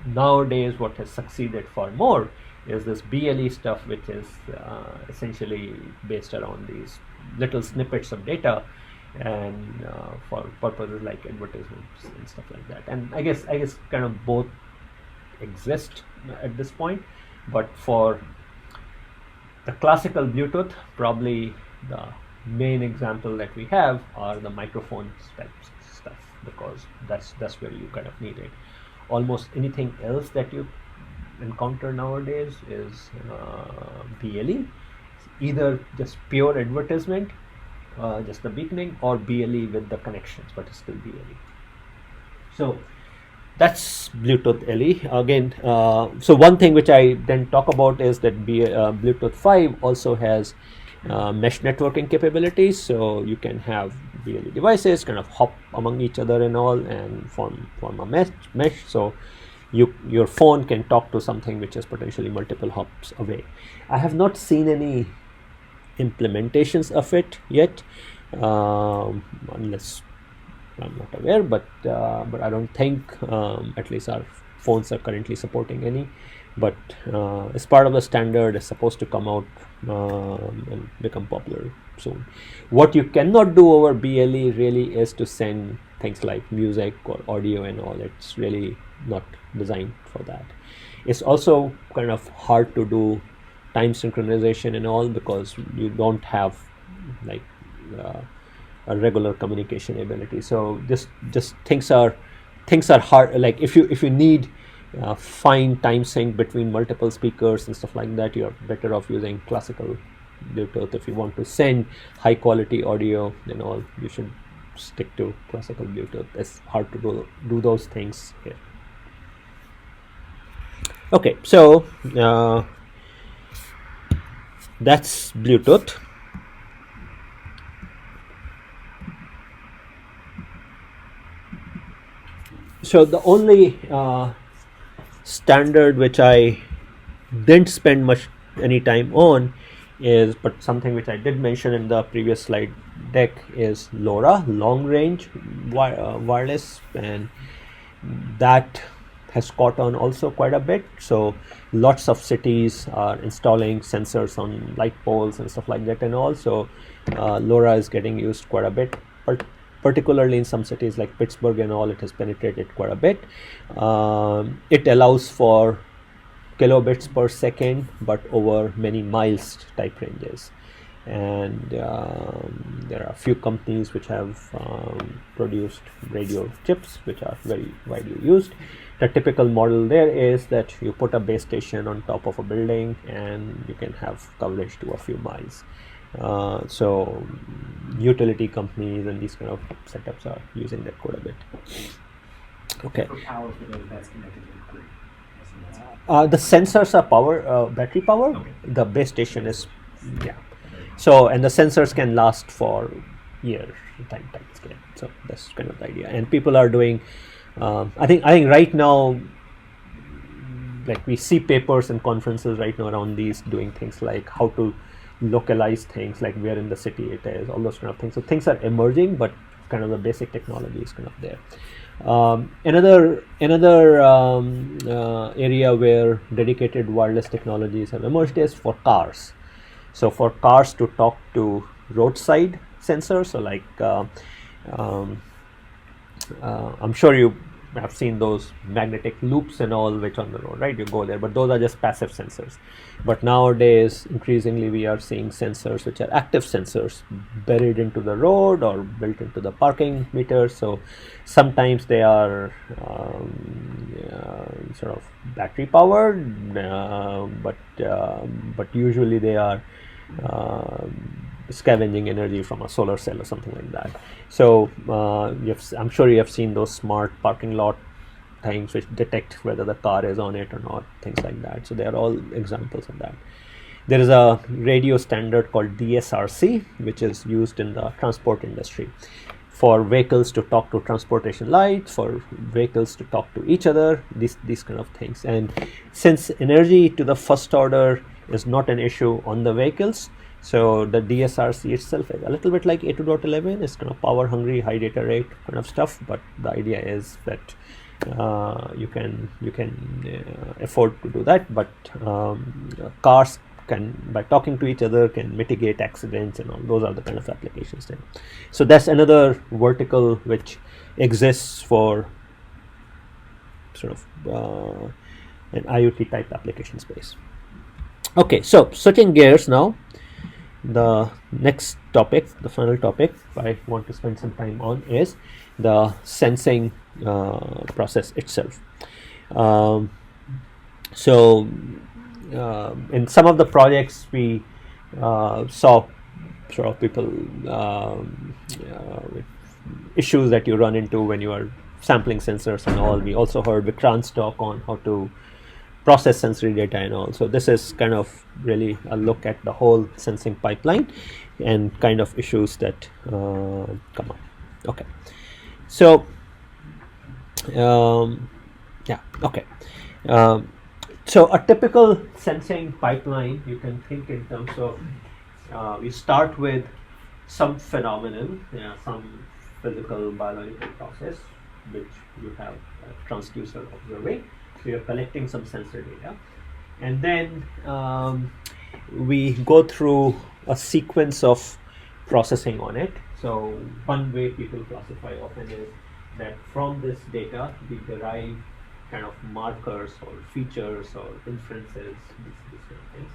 nowadays what has succeeded far more is this BLE stuff, which is essentially based around these little snippets of data and for purposes like advertisements and stuff like that. And I guess kind of both exist at this point, but for the classical Bluetooth, probably the main example that we have are the microphone stuff, because that's where you kind of need it. Almost anything else that you encounter nowadays is BLE, either just pure advertisement, just the beaconing, or BLE with the connections, but it's still BLE. So that's Bluetooth LE. Again, so one thing which I didn't talk about is that Bluetooth 5 also has mesh networking capabilities. So you can have BLE devices kind of hop among each other and all, and form a mesh. So your phone can talk to something which is potentially multiple hops away. I have not seen any implementations of it yet, unless I'm not aware, but I don't think at least our phones are currently supporting any. but as part of the standard, it's supposed to come out and become popular soon. What you cannot do over BLE really is to send things like music or audio and all. It's really not designed for that. It's also kind of hard to do time synchronization and all, because you don't have like a regular communication ability. So just things are hard. Like if you need fine time sync between multiple speakers and stuff like that, you're better off using classical Bluetooth. If you want to send high quality audio and all, you should stick to classical Bluetooth. It's hard to do those things here. Okay, so that's Bluetooth. So the only standard which I didn't spend much any time on is, but something which I did mention in the previous slide deck, is LoRa, long range wireless, and that has caught on also quite a bit. So lots of cities are installing sensors on light poles and stuff like that, and also LoRa is getting used quite a bit, particularly in some cities like Pittsburgh and all. It has penetrated quite a bit. It allows for kilobits per second, but over many miles type ranges. And there are a few companies which have produced radio chips which are very widely used. The typical model there is that you put a base station on top of a building and you can have coverage to a few miles. So utility companies and these kind of setups are using that quite a bit. Okay. For power for those, that's connected to the grid. The sensors are battery powered. Okay. The base station is, yeah. So, and the sensors can last for years, time scale. So that's kind of the idea. And people are doing, I think right now, like we see papers and conferences right now around these, doing things like how to localize things, like where in the city it is, all those kind of things. So things are emerging, but kind of the basic technology is kind of there. Another area where dedicated wireless technologies have emerged is for cars. So for cars to talk to roadside sensors, so like I'm sure you have seen those magnetic loops and all which on the road, right? You go there, but those are just passive sensors. But nowadays, increasingly, we are seeing sensors which are active sensors buried into the road or built into the parking meters. So sometimes they are sort of battery powered, but usually they are scavenging energy from a solar cell or something like that. So I'm sure you have seen those smart parking lot things which detect whether the car is on it or not, things like that. So they are all examples of that. There is a radio standard called DSRC, which is used in the transport industry for vehicles to talk to transportation lights, for vehicles to talk to each other, these kind of things. And since energy to the first order is not an issue on the vehicles, so the DSRC itself is a little bit like A2.11. It's kind of power hungry, high data rate kind of stuff, but the idea is that you can afford to do that, but cars can, by talking to each other, can mitigate accidents and all. Those are the kind of applications there. So that's another vertical which exists for sort of an IoT type application space. Okay, so switching gears now, the next topic, the final topic I want to spend some time on is the sensing process itself. So in some of the projects we saw sort of people with issues that you run into when you are sampling sensors and all. We also heard Vikrant's talk on how to process sensory data and all. So this is kind of really a look at the whole sensing pipeline and kind of issues that come up. Okay, so yeah, okay. So a typical sensing pipeline, you can think in terms of we start with some phenomenon, some physical biological process which you have a transducer observing. So you're collecting some sensor data. And then we go through a sequence of processing on it. So one way people classify often is that from this data we derive kind of markers or features or inferences, these kind of things,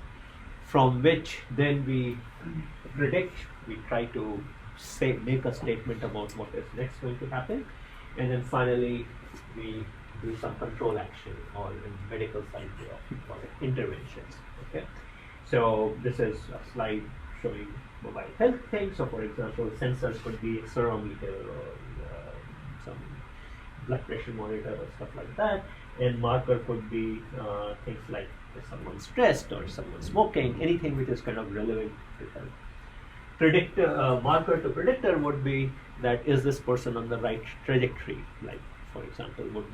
from which then we predict, we try to make a statement about what is next going to happen, and then finally we do some control action, or in medical side we often call it interventions. Okay, so this is a slide showing mobile health things. So for example, sensors could be accelerometer or some blood pressure monitor or stuff like that, and marker could be things like if someone's stressed or someone's smoking, anything which is kind of relevant to health. Marker to predictor would be that is this person on the right trajectory, like for example, would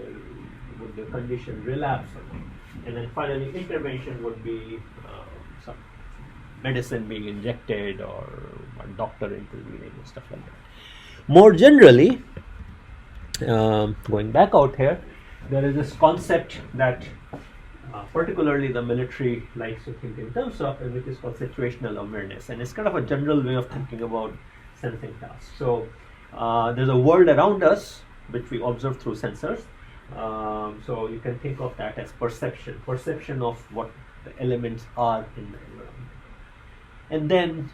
the condition relapse or not? And then finally intervention would be some medicine being injected or a doctor intervening and stuff like that. More generally, going back out here, there is this concept that particularly the military likes to think in terms of, which is called situational awareness, and it's kind of a general way of thinking about sensing tasks. So there's a world around us which we observe through sensors. So you can think of that as perception of what the elements are in the environment. And then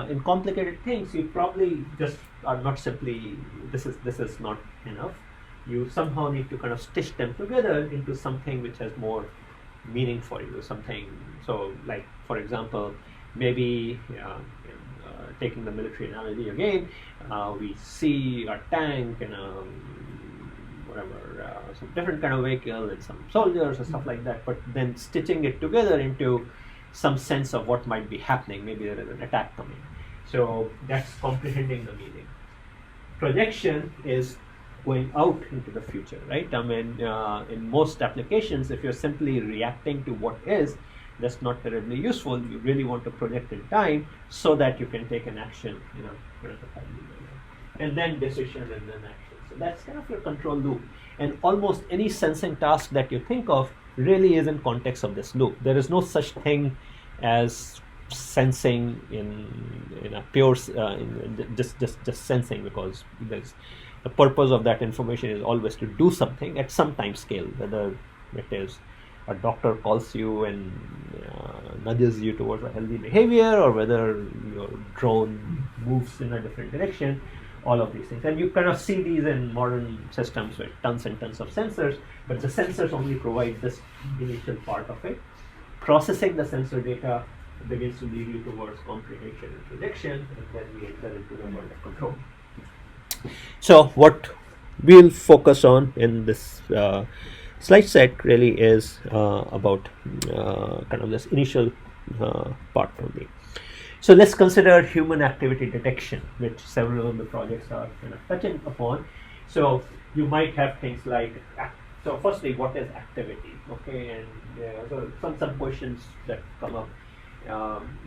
in complicated things, you probably just are not simply, this is not enough. You somehow need to kind of stitch them together into something which has more meaning for you, something. So like for example, maybe taking the military analogy again, we see a tank and some different kind of vehicle and some soldiers or stuff like that, but then stitching it together into some sense of what might be happening. Maybe there is an attack coming. So that's comprehending the meaning. Projection is going out into the future, right? I mean, in most applications, if you're simply reacting to what is, that's not terribly useful. You really want to project in time so that you can take an action in a verified manner. And then decision and then action. So that's kind of your control loop. And almost any sensing task that you think of really is in context of this loop. There is no such thing as sensing in a pure just sensing, because the purpose of that information is always to do something at some time scale, whether it is a doctor calls you and nudges you towards a healthy behavior, or whether your drone moves in a different direction, all of these things. And you kind of see these in modern systems with tons and tons of sensors, but the sensors only provide this initial part of it. Processing the sensor data begins to lead you towards comprehension and prediction, and then we enter into the world of control. So what we'll focus on in this slide set really is about kind of this initial part only. So let's consider human activity detection, which several of the projects are kind of touching upon. So you might have things like, so firstly, what is activity? Okay, and so some questions that come up.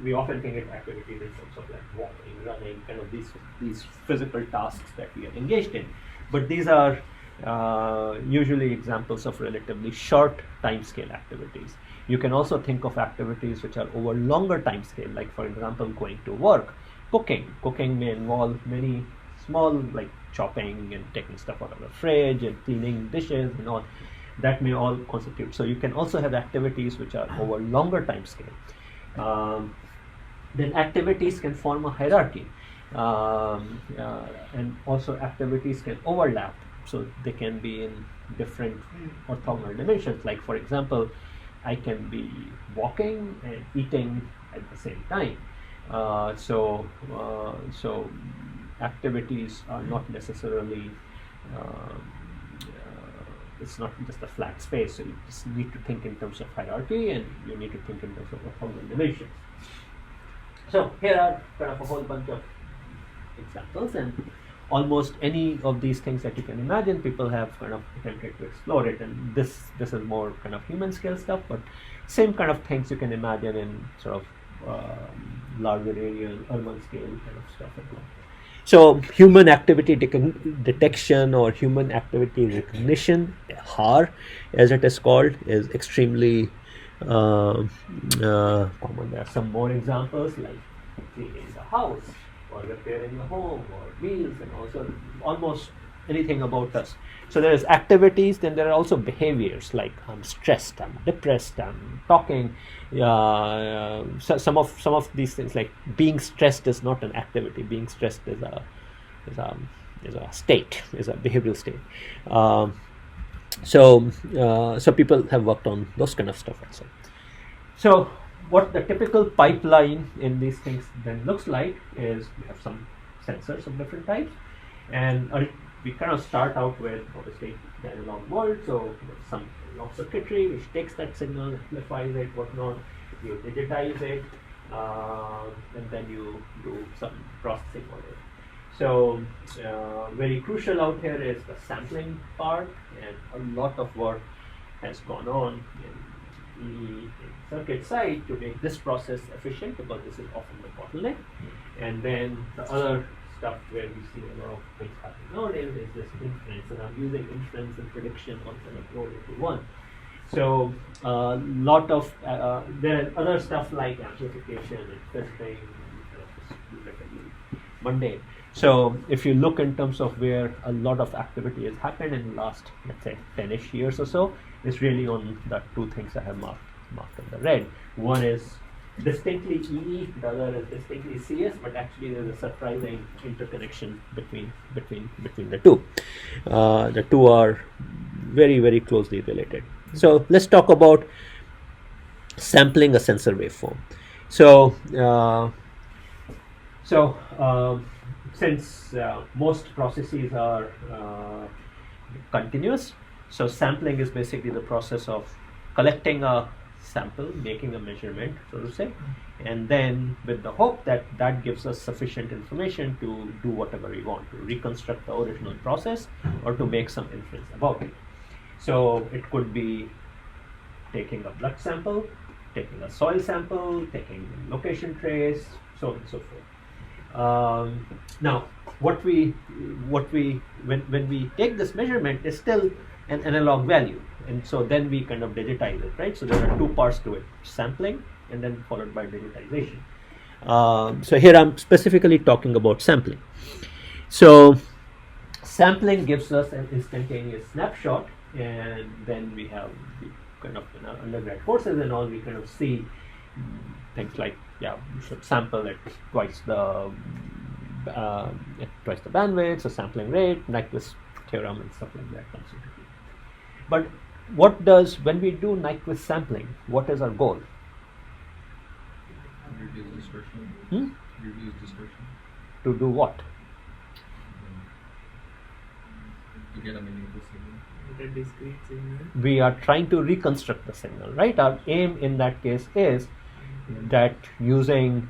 We often think of activities in terms of like walking, running, kind of these physical tasks that we are engaged in. But these are usually examples of relatively short time scale activities. You can also think of activities which are over longer time scale, like for example, going to work, cooking. Cooking may involve many small, like chopping and taking stuff out of the fridge and cleaning dishes and all. That may all constitute. So you can also have activities which are over longer time scale. Then activities can form a hierarchy, and also activities can overlap. So they can be in different orthogonal dimensions. Like for example, I can be walking and eating at the same time. So activities are not necessarily, it's not just a flat space. So you just need to think in terms of hierarchy, and you need to think in terms of orthogonal dimensions. So here are kind of a whole bunch of examples, and almost any of these things that you can imagine, people have kind of attempted to explore it. And this is more kind of human scale stuff, but same kind of things you can imagine in sort of larger areas, urban scale kind of stuff as well. So human activity detection or human activity recognition, HAR as it is called, is extremely Common. There are some more examples like cleaning the house or repairing the home or meals, and also almost anything about us. So there is activities, then there are also behaviors like I'm stressed, I'm depressed, I'm talking. So some of these things, like being stressed is not an activity. Being stressed is a state, is a behavioral state. So people have worked on those kind of stuff also. So what the typical pipeline in these things then looks like is we have some sensors of different types, and we kind of start out with obviously the analog world. So there's some analog circuitry which takes that signal, amplifies it, whatnot. You digitize it, and then you do some processing on it. So very crucial out here is the sampling part, and a lot of work has gone on in the circuit side to make this process efficient, because this is often the bottleneck. And then the other stuff where we see a lot of things happening nowadays is this inference, and I'm using inference and prediction all kind of rolled into one. So a lot of there are other stuff like amplification and filtering, mundane. So if you look in terms of where a lot of activity has happened in the last, let's say, 10-ish years or so, it's really on the two things I have marked in the red. One is distinctly EE, the other is distinctly CS, but actually there's a surprising interconnection between the two. The two are very, very closely related. So let's talk about sampling a sensor waveform. Since most processes are continuous, so sampling is basically the process of collecting a sample, making a measurement, so to say, and then with the hope that that gives us sufficient information to do whatever we want, to reconstruct the original process or to make some inference about it. So it could be taking a blood sample, taking a soil sample, taking location trace, so on and so forth. Now, when we take this measurement, is still an analog value, and so then we kind of digitize it, right? So there are two parts to it: sampling and then followed by digitization. So here I'm specifically talking about sampling. So sampling gives us an instantaneous snapshot, and then we have the kind of, in our undergrad courses and all, we kind of see things like, yeah, we should sample at twice the bandwidth, so sampling rate, Nyquist theorem and stuff like that comes into play. But when we do Nyquist sampling, what is our goal? Reduce distortion. Reduce distortion. To do what? To get a meaningful signal. The discrete signal. We are trying to reconstruct the signal, right? Our aim in that case is that using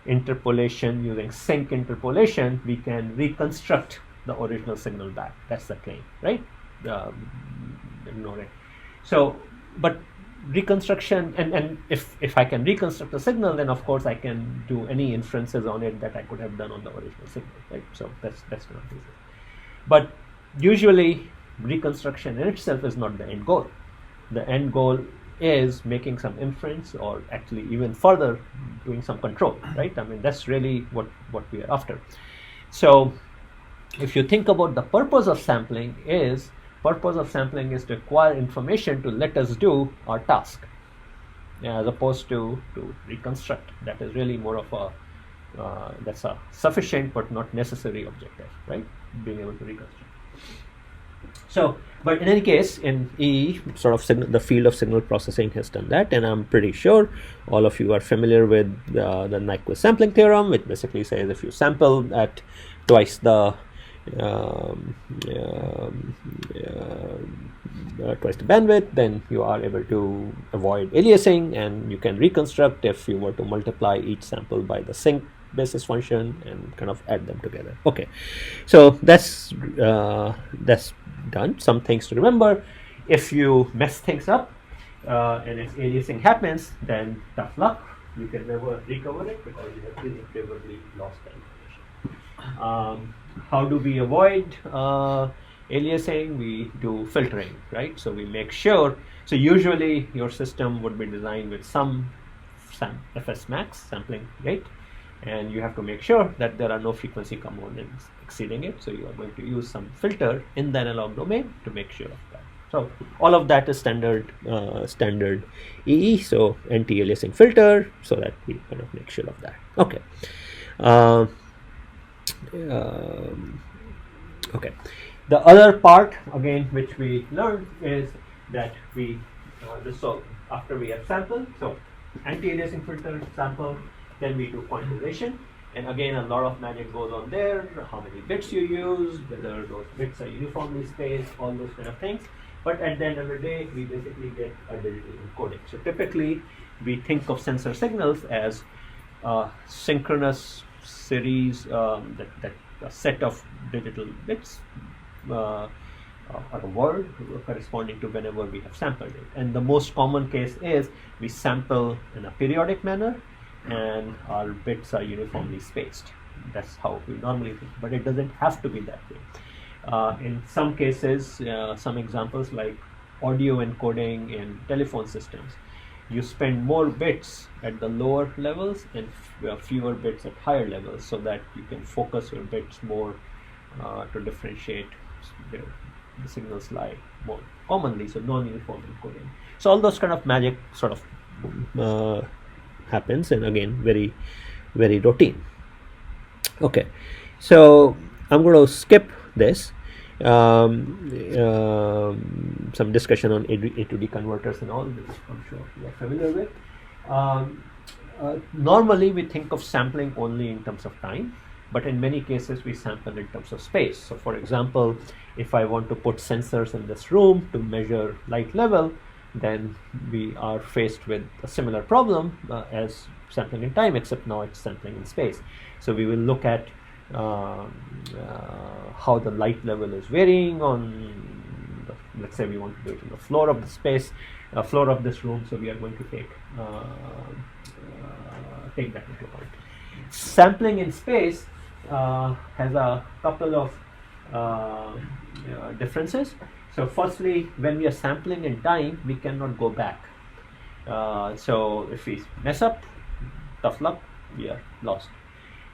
interpolation, using sync interpolation, we can reconstruct the original signal back. That's the claim, right? So, but reconstruction, and if I can reconstruct the signal, then of course I can do any inferences on it that I could have done on the original signal, right? So that's not easy. But usually reconstruction in itself is not the end goal. The end goal is making some inference, or actually even further doing some control, right? I mean, that's really what we are after. So if you think about the purpose of sampling is to acquire information to let us do our task, as opposed to reconstruct. That is really more of a that's a sufficient but not necessary objective, right? Being able to reconstruct. So, but in any case, in EE, sort of the field of signal processing has done that, and I'm pretty sure all of you are familiar with the Nyquist sampling theorem, which basically says if you sample at twice the bandwidth, then you are able to avoid aliasing, and you can reconstruct if you were to multiply each sample by the sync basis function and kind of add them together. Okay, so that's done. Some things to remember: if you mess things up and if aliasing happens, then tough luck. You can never recover it because you have irretrievably lost the information. How do we avoid aliasing, we do filtering, right? So we make sure, so usually your system would be designed with some FS max sampling rate, and you have to make sure that there are no frequency components exceeding it. So you are going to use some filter in the analog domain to make sure of that. So all of that is standard EE, so anti-aliasing filter, so that we kind of make sure of that. Okay. Okay. The other part, again, which we learned is that we, so after we have sampled, so anti-aliasing filter, sample, then we do quantization. And again, a lot of magic goes on there, how many bits you use, whether those bits are uniformly spaced, all those kind of things. But at the end of the day, we basically get a digital encoding. So typically, we think of sensor signals as synchronous series, that a set of digital bits, or a word corresponding to whenever we have sampled it. And the most common case is we sample in a periodic manner, and our bits are uniformly spaced. That's how we normally think, but it doesn't have to be that way. In some cases, some examples like audio encoding in telephone systems, you spend more bits at the lower levels and fewer bits at higher levels, so that you can focus your bits more to differentiate where the signals lie more commonly, so non-uniform encoding. So all those kind of magic sort of happens, and again, very, very routine. Okay, so I'm going to skip this. Some discussion on A to D converters and all, which I'm sure you are familiar with. Normally, we think of sampling only in terms of time, but in many cases, we sample in terms of space. So, for example, if I want to put sensors in this room to measure light level, then we are faced with a similar problem as sampling in time, except now it's sampling in space. So we will look at how the light level is varying on, let's say we want to do it on the floor of the space, floor of this room. So we are going to take that into account. Sampling in space has a couple of differences. So firstly, when we are sampling in time, we cannot go back. So if we mess up, tough luck, we are lost.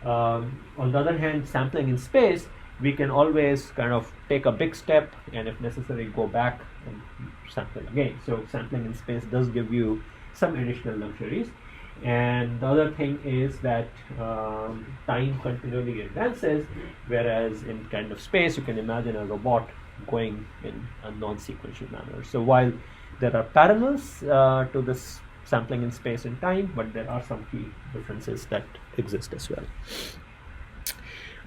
On the other hand, sampling in space, we can always kind of take a big step, and if necessary, go back and sample again. So sampling in space does give you some additional luxuries. And the other thing is that time continually advances, whereas in kind of space, you can imagine a robot going in a non-sequential manner. So while there are parallels to this sampling in space and time, but there are some key differences that exist as well.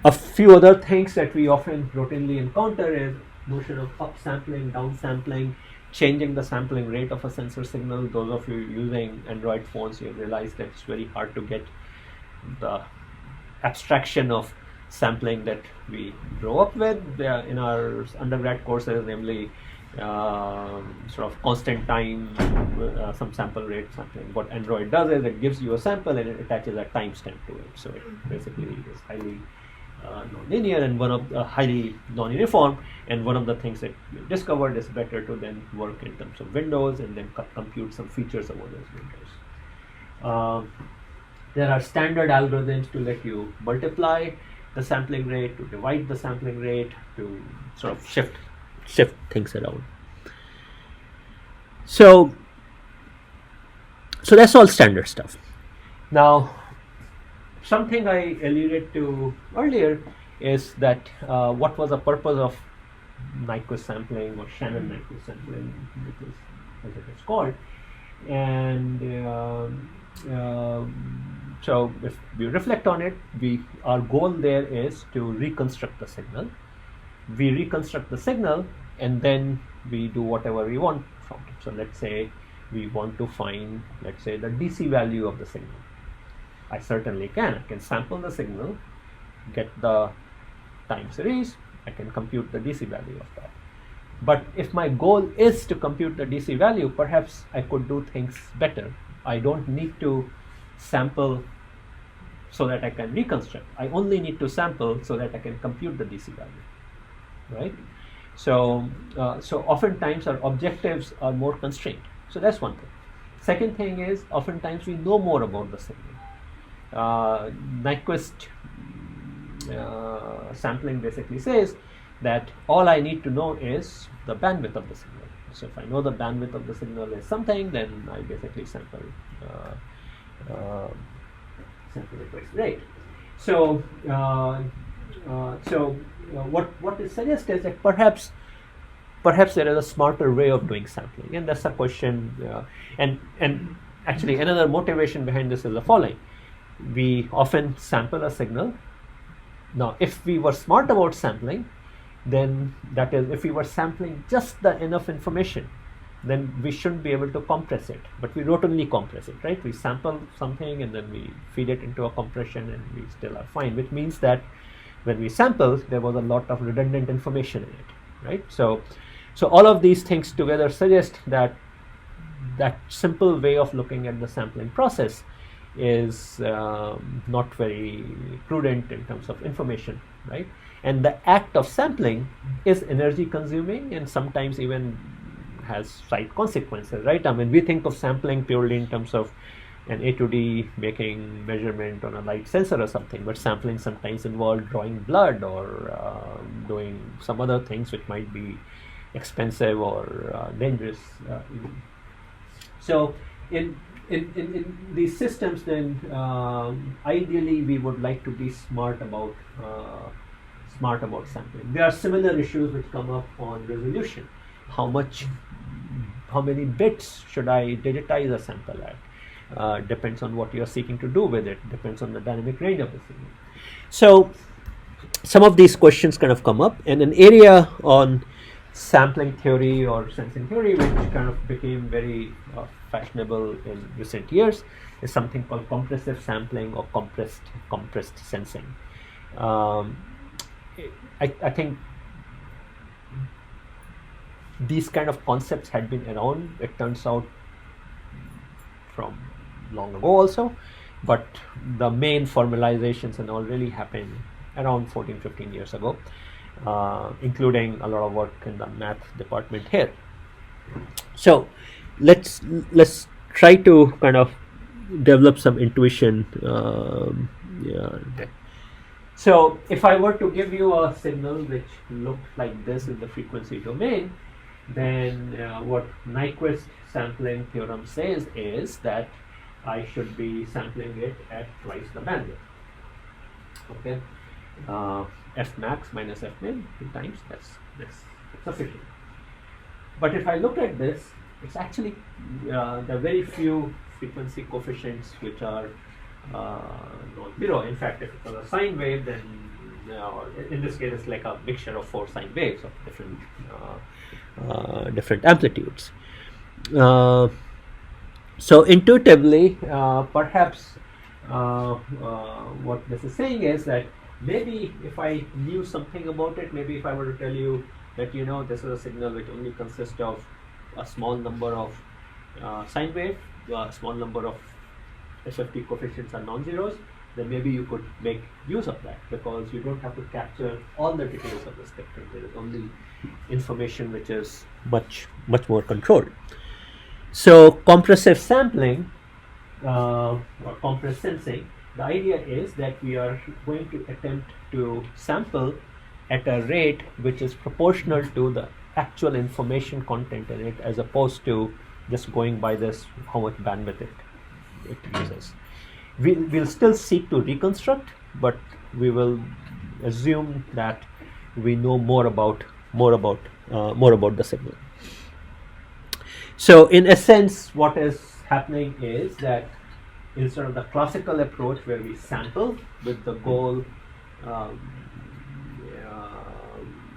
A few other things that we often routinely encounter is notion of upsampling, downsampling, changing the sampling rate of a sensor signal. Those of you using Android phones, you realize that it's very hard to get the abstraction of sampling that we grow up with in our undergrad courses, namely sort of constant time, some sample rate sampling. What Android does is it gives you a sample and it attaches a timestamp to it. So it basically is highly non-linear and highly non-uniform. And one of the things that we discovered is better to then work in terms of windows and then compute some features over those windows. There are standard algorithms to let you multiply the sampling rate, to divide the sampling rate, to sort of shift things around. So that's all standard stuff. Now, something I alluded to earlier is that what was the purpose of Nyquist sampling, or Shannon-Nyquist sampling, as it is called. And so if we reflect on it, our goal there is to reconstruct the signal. We reconstruct the signal and then we do whatever we want from it. So let's say we want to find, let's say, the DC value of the signal. I certainly can. I can sample the signal, get the time series, I can compute the DC value of that. But if my goal is to compute the DC value, perhaps I could do things better. I don't need to sample so that I can reconstruct. I only need to sample so that I can compute the DC value, right? So, so oftentimes our objectives are more constrained. So that's one thing. Second thing is oftentimes we know more about the signal. Nyquist sampling basically says that all I need to know is the bandwidth of the signal. So if I know the bandwidth of the signal is something, then I basically sample it twice. Right. So what it suggests is that perhaps there is a smarter way of doing sampling, and that's a question. And actually, another motivation behind this is the following: we often sample a signal. Now, if we were smart about sampling, then that is, if we were sampling just the enough information, then we shouldn't be able to compress it. But we routinely compress it, right? We sample something and then we feed it into a compression, and we still are fine. Which means that when we sample, there was a lot of redundant information in it, right? So all of these things together suggest that that simple way of looking at the sampling process is not very prudent in terms of information, right? And the act of sampling is energy consuming and sometimes even has side consequences, right? I mean, we think of sampling purely in terms of an A to D making measurement on a light sensor or something, but sampling sometimes involves drawing blood or doing some other things which might be expensive or dangerous. So in these systems, then ideally we would like to be smart about sampling. There are similar issues which come up on resolution. How many bits should I digitize a sample at? Depends on what you are seeking to do with it. Depends on the dynamic range of the signal. So some of these questions kind of come up, and an area on sampling theory or sensing theory which kind of became very fashionable in recent years is something called compressive sampling or compressed sensing. I think these kind of concepts had been around, it turns out, from long ago also, but the main formalizations and all really happened around 14-15 years ago, including a lot of work in the math department here. So let's try to kind of develop some intuition. So if I were to give you a signal which looked like this in the frequency domain, then what Nyquist sampling theorem says is that I should be sampling it at twice the bandwidth. Okay, f max minus f min 2 times, that's sufficient. But if I look at this, it's actually there are very few frequency coefficients which are non-zero. In fact, if it was a sine wave, then in this case it's like a mixture of 4 sine waves of different amplitudes. So intuitively, perhaps what this is saying is that maybe if I knew something about it, maybe if I were to tell you that this is a signal which only consists of a small number of sine wave, a small number of SFT coefficients are non-zeros, then maybe you could make use of that because you don't have to capture all the details of the spectrum. There is only information which is much more controlled. So compressive sampling or compressed sensing, the idea is that we are going to attempt to sample at a rate which is proportional to the actual information content in it, as opposed to just going by this how much bandwidth it uses. We'll still seek to reconstruct, but we will assume that we know more about the signal. So in essence, what is happening is that instead of the classical approach where we sample with the goal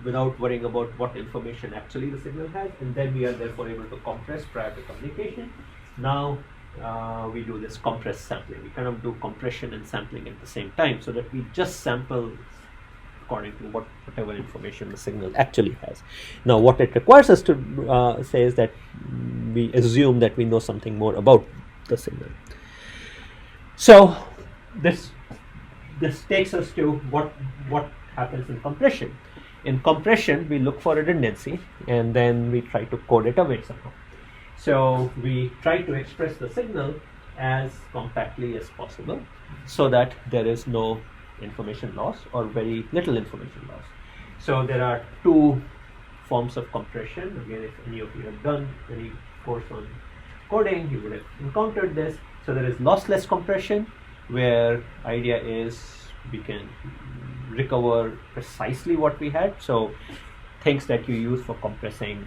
without worrying about what information actually the signal has, and then we are therefore able to compress prior to communication. Now we do this compressed sampling. We kind of do compression and sampling at the same time, so that we just sample according to whatever information the signal actually has. Now what it requires us to say is that we assume that we know something more about the signal. So this takes us to what happens in compression. In compression, we look for redundancy and then we try to code it away somehow. So we try to express the signal as compactly as possible so that there is no information loss or very little information loss. So there are two forms of compression. Again, if any of you have done any course on coding, you would have encountered this. So there is lossless compression, where idea is we can recover precisely what we had. So things that you use for compressing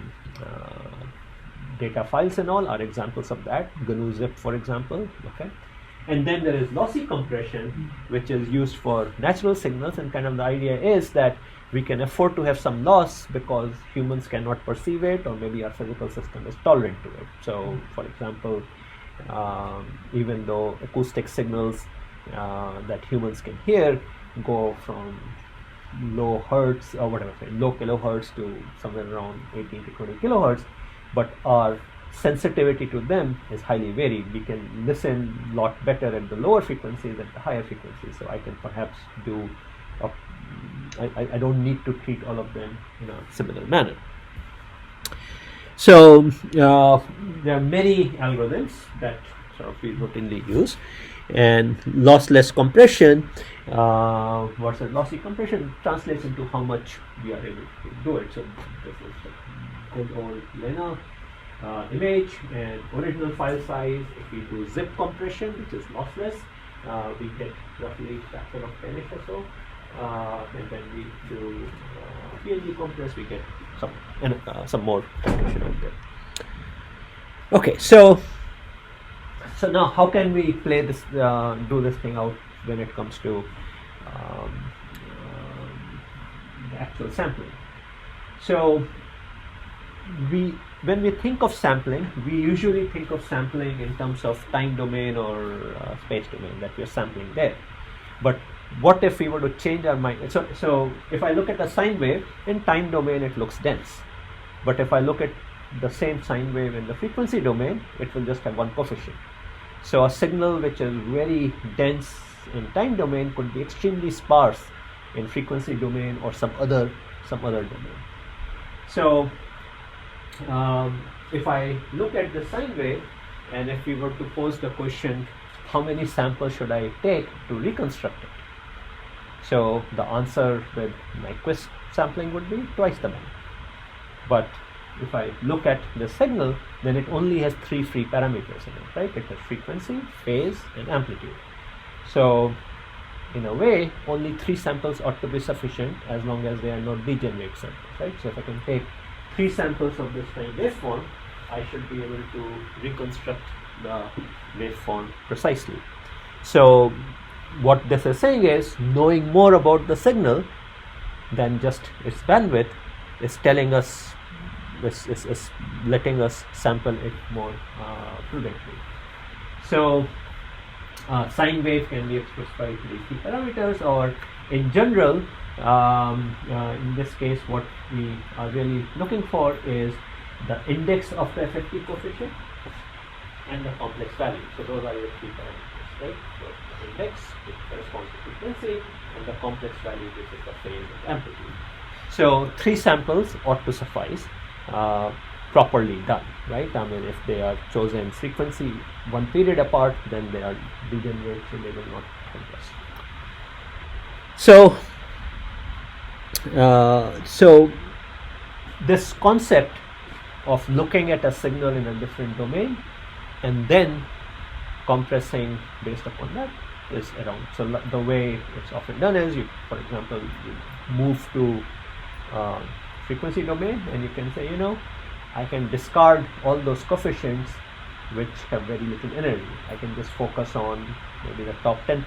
data files and all are examples of that. GNU zip, for example. Okay. And then there is lossy compression, which is used for natural signals, and kind of the idea is that we can afford to have some loss because humans cannot perceive it, or maybe our physical system is tolerant to it. So, for example, even though acoustic signals that humans can hear go from low hertz or whatever, low kilohertz to somewhere around 18 to 20 kilohertz, but our sensitivity to them is highly varied. We can listen a lot better at the lower frequencies than the higher frequencies. So I can perhaps do I don't need to treat all of them in a similar manner. So there are many algorithms that sort of we routinely use, and lossless compression versus lossy compression translates into how much we are able to do it. So this is a good old Lena image and original file size. If we do zip compression, which is lossless, we get roughly factor of 10ish or so. And then we do PNG compress, we get some more compression out there. Okay, so now how can we play this, do this thing out when it comes to the actual sampling? So when we think of sampling, we usually think of sampling in terms of time domain or space domain, that we are sampling there. But what if we were to change our mind? So if I look at a sine wave in time domain, it looks dense. But if I look at the same sine wave in the frequency domain, it will just have one coefficient. So a signal which is very dense in time domain could be extremely sparse in frequency domain or some other domain. So if I look at the sine wave, and if we were to pose the question, how many samples should I take to reconstruct it? So the answer with Nyquist sampling would be twice the amount. But if I look at the signal, then it only has 3 free parameters in it, right? It has frequency, phase, and amplitude. So in a way, only 3 samples ought to be sufficient as long as they are not degenerate samples, right? So if I can take 3 samples of this time waveform, I should be able to reconstruct the waveform precisely. So what this is saying is, knowing more about the signal than just its bandwidth is telling us, is letting us sample it more prudently. So sine wave can be expressed by 3 key parameters, or in general, in this case, what we are really looking for is the index of the FFT coefficient and the complex value. So those are your 3 parameters, right? So the index, which corresponds to frequency, and the complex value, which is the phase and amplitude. So 3 samples ought to suffice, properly done, right? I mean, if they are chosen frequency 1 period apart, then they are degenerate, so they will not compress. So this concept of looking at a signal in a different domain and then compressing based upon that is around. So the way it's often done is, you, for example, you move to frequency domain, and you can say, I can discard all those coefficients which have very little energy. I can just focus on maybe the top 10,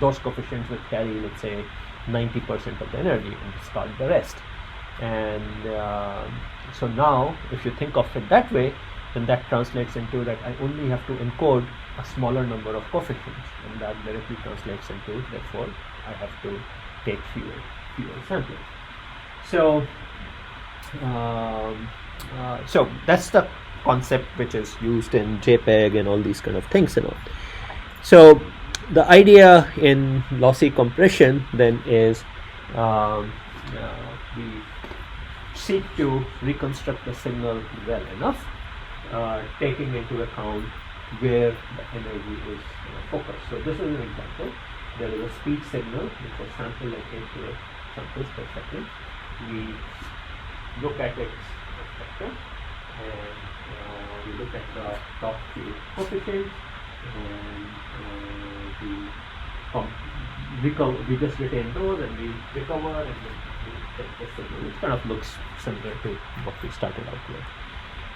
those coefficients which carry, let's say, 90% of the energy, and discard the rest. And so now, if you think of it that way, then that translates into that I only have to encode a smaller number of coefficients, and that directly translates into, therefore, I have to take fewer samples. So, so that's the concept which is used in JPEG and all these kind of things and all. So the idea in lossy compression then is we seek to reconstruct the signal well enough, taking into account where the energy is focused. So this is an example. There is a speech signal which was sampled at 8 samples per second. We look at its spectrum and we look at the top field coefficients and we just retain those and we recover and then we take the signal. It kind of looks similar to what we started out with.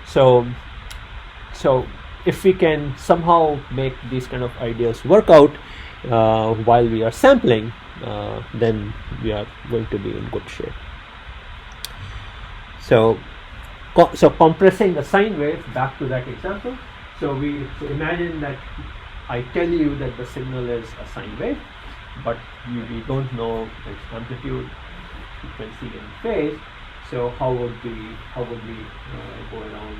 So if we can somehow make these kind of ideas work out while we are sampling, then we are going to be in good shape. So compressing the sine wave, back to that example. So imagine that I tell you that the signal is a sine wave, but we don't know its amplitude, frequency, and phase. So how would we go around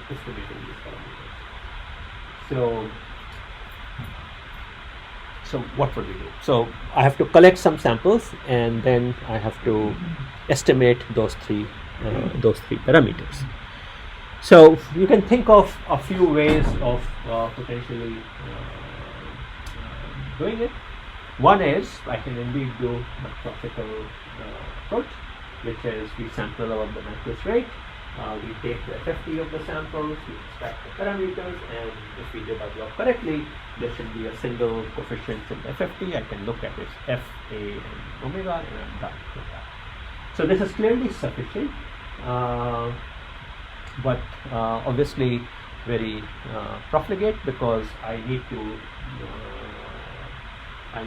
estimating these parameters? So what would we do? So I have to collect some samples and then I have to estimate those three parameters. So you can think of a few ways of potentially doing it. One is I can indeed do a classical approach, which is we sample over the Nyquist rate. We take the FFT of the samples, we extract the parameters, and if we did our job correctly, there should be a single coefficient in the FFT. I can look at its F, A, and omega, and I'm done with that. So this is clearly sufficient, but obviously very profligate, because I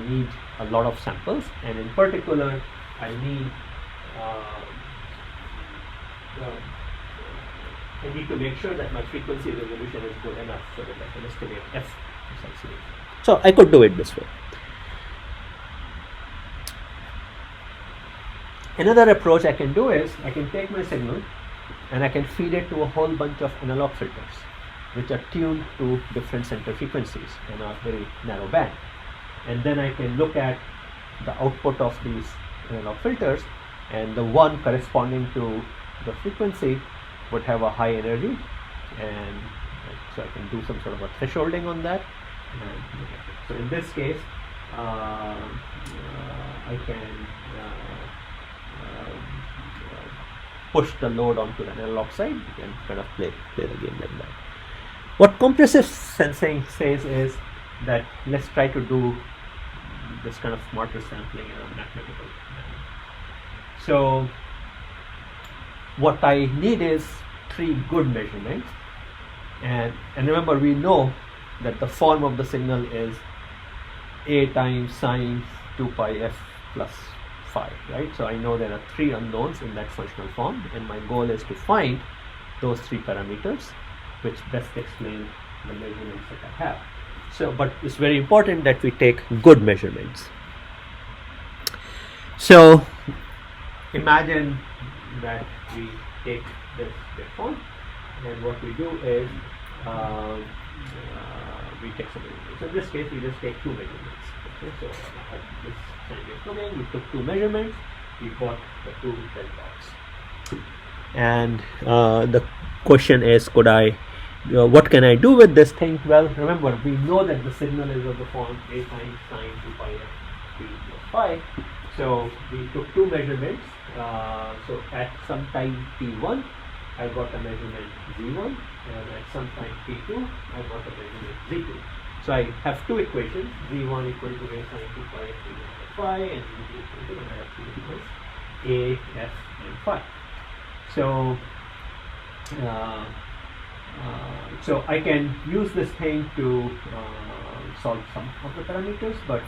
need a lot of samples, and in particular I need to make sure that my frequency resolution is good enough so that I can estimate F precisely. So I could do it this way. Another approach I can do is I can take my signal and I can feed it to a whole bunch of analog filters which are tuned to different center frequencies in a very narrow band. And then I can look at the output of these analog filters, and the one corresponding to the frequency would have a high energy, and so I can do some sort of a thresholding on that. So in this case, I can push the load onto the analog side and kind of play the game like that. What compressive sensing says is that let's try to do this kind of smarter sampling in a mathematical manner. So what I need is 3 good measurements, and remember, we know that the form of the signal is A times sine 2 pi f plus phi, right? So I know there are 3 unknowns in that functional form, and my goal is to find those 3 parameters which best explain the measurements that I have. So, but it's very important that we take good measurements. So imagine that we take this waveform, and what we do is we take some measurements. So in this case, we just take 2 measurements. Okay, so this sine wave domain, we took 2 measurements, we got the 2 deltas. And the question is, what can I do with this thing? Well, remember, we know that the signal is of the form A times sine 2 pi f p plus phi. So we took 2 measurements. So at some time t1, I got a measurement z1, and at some time t2, I got a measurement z2. So I have 2 equations, z1 equal to A sine 2 pi f p plus phi, and z2 equal to A, f, and phi. So I can use this thing to solve some of the parameters, but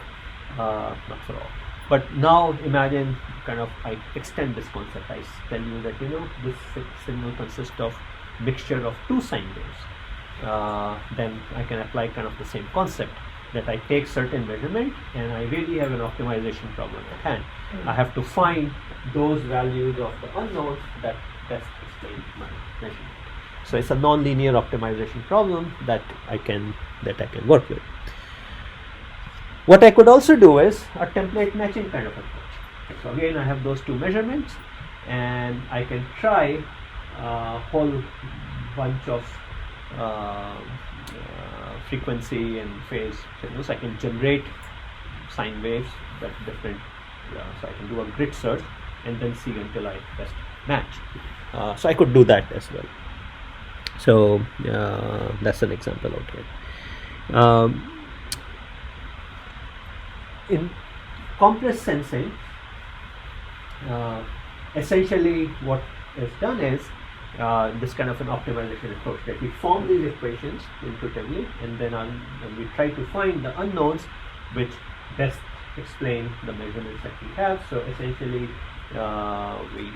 not for all. But now imagine I extend this concept. I tell you that this signal consists of mixture of 2 sine waves. Then I can apply the same concept, that I take certain measurement and I really have an optimization problem at hand. I have to find those values of the unknowns that best explain my measurement. So it's a non-linear optimization problem that I can work with. What I could also do is a template matching kind of approach. So again, I have those two measurements, and I can try a whole bunch of frequency and phase signals. I can generate sine waves that different, so I can do a grid search and then see until I best match. So I could do that as well. So that's an example out here. In compress sensing, essentially what is done is this kind of an optimization approach, that we form these equations intuitively, and then we try to find the unknowns which best explain the measurements that we have. So essentially we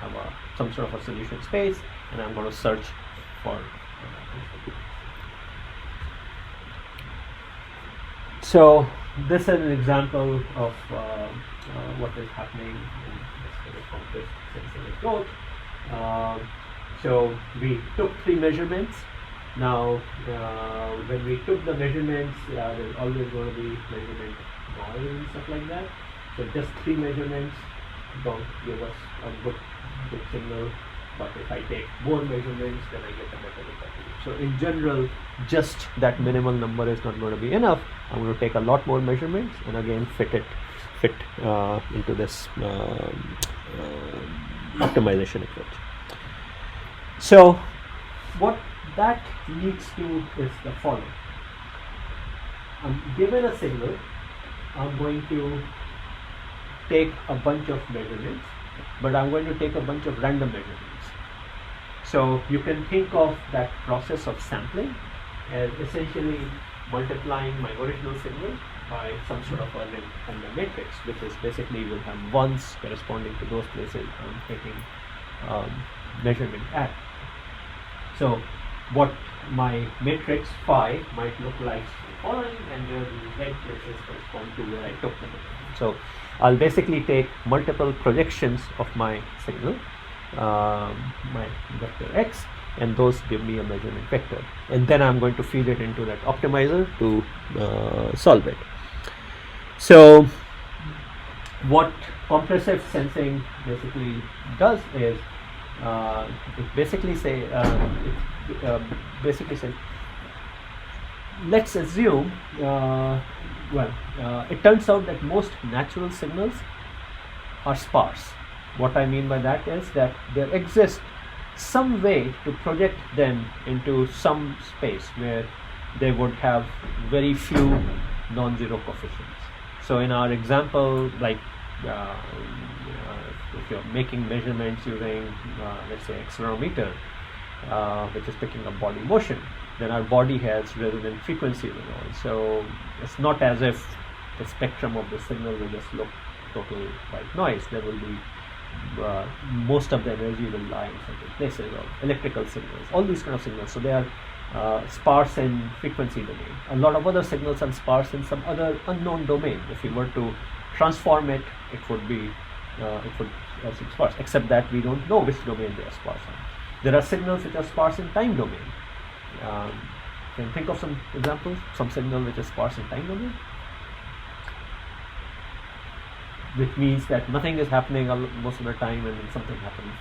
have some sort of a solution space, and I'm going to search for so this is an example of what is happening in this kind of compressed sensing approach. So we took 3 measurements. Now when we took the measurements, there's always going to be measurement noise and stuff like that. So just 3 measurements don't give us a good signal, but if I take more measurements, then I get a better recovery. So in general, just that minimal number is not going to be enough. I'm going to take a lot more measurements and again fit into this optimization approach. So what that leads to is the following. I'm given a signal, I'm going to take a bunch of measurements, but I'm going to take a bunch of random measurements. So you can think of that process of sampling as essentially multiplying my original signal by some sort of a random matrix, which is basically will have ones corresponding to those places I'm taking measurement at. So what my matrix phi might look like the following, and where the red places correspond to where I took the measurement. So I'll basically take multiple projections of my signal, my vector x, and those give me a measurement vector, and then I'm going to feed it into that optimizer to solve it. So what compressive sensing basically does is it basically says, let's assume, it turns out that most natural signals are sparse. What I mean by that is that there exists some way to project them into some space where they would have very few non-zero coefficients. So in our example, like if you're making measurements using let's say accelerometer, which is picking up body motion, then our body has resonant frequencies and all. So it's not as if the spectrum of the signal will just look total white noise. There will be most of the energy will lie in certain places, or electrical signals, all these kind of signals. So they are sparse in frequency domain. A lot of other signals are sparse in some other unknown domain. If we were to transform it, it would be also sparse, except that we don't know which domain they are sparse in. There are signals which are sparse in time domain. Can you think of some examples? Some signal which is sparse in time domain, which means that nothing is happening most of the time and then something happens.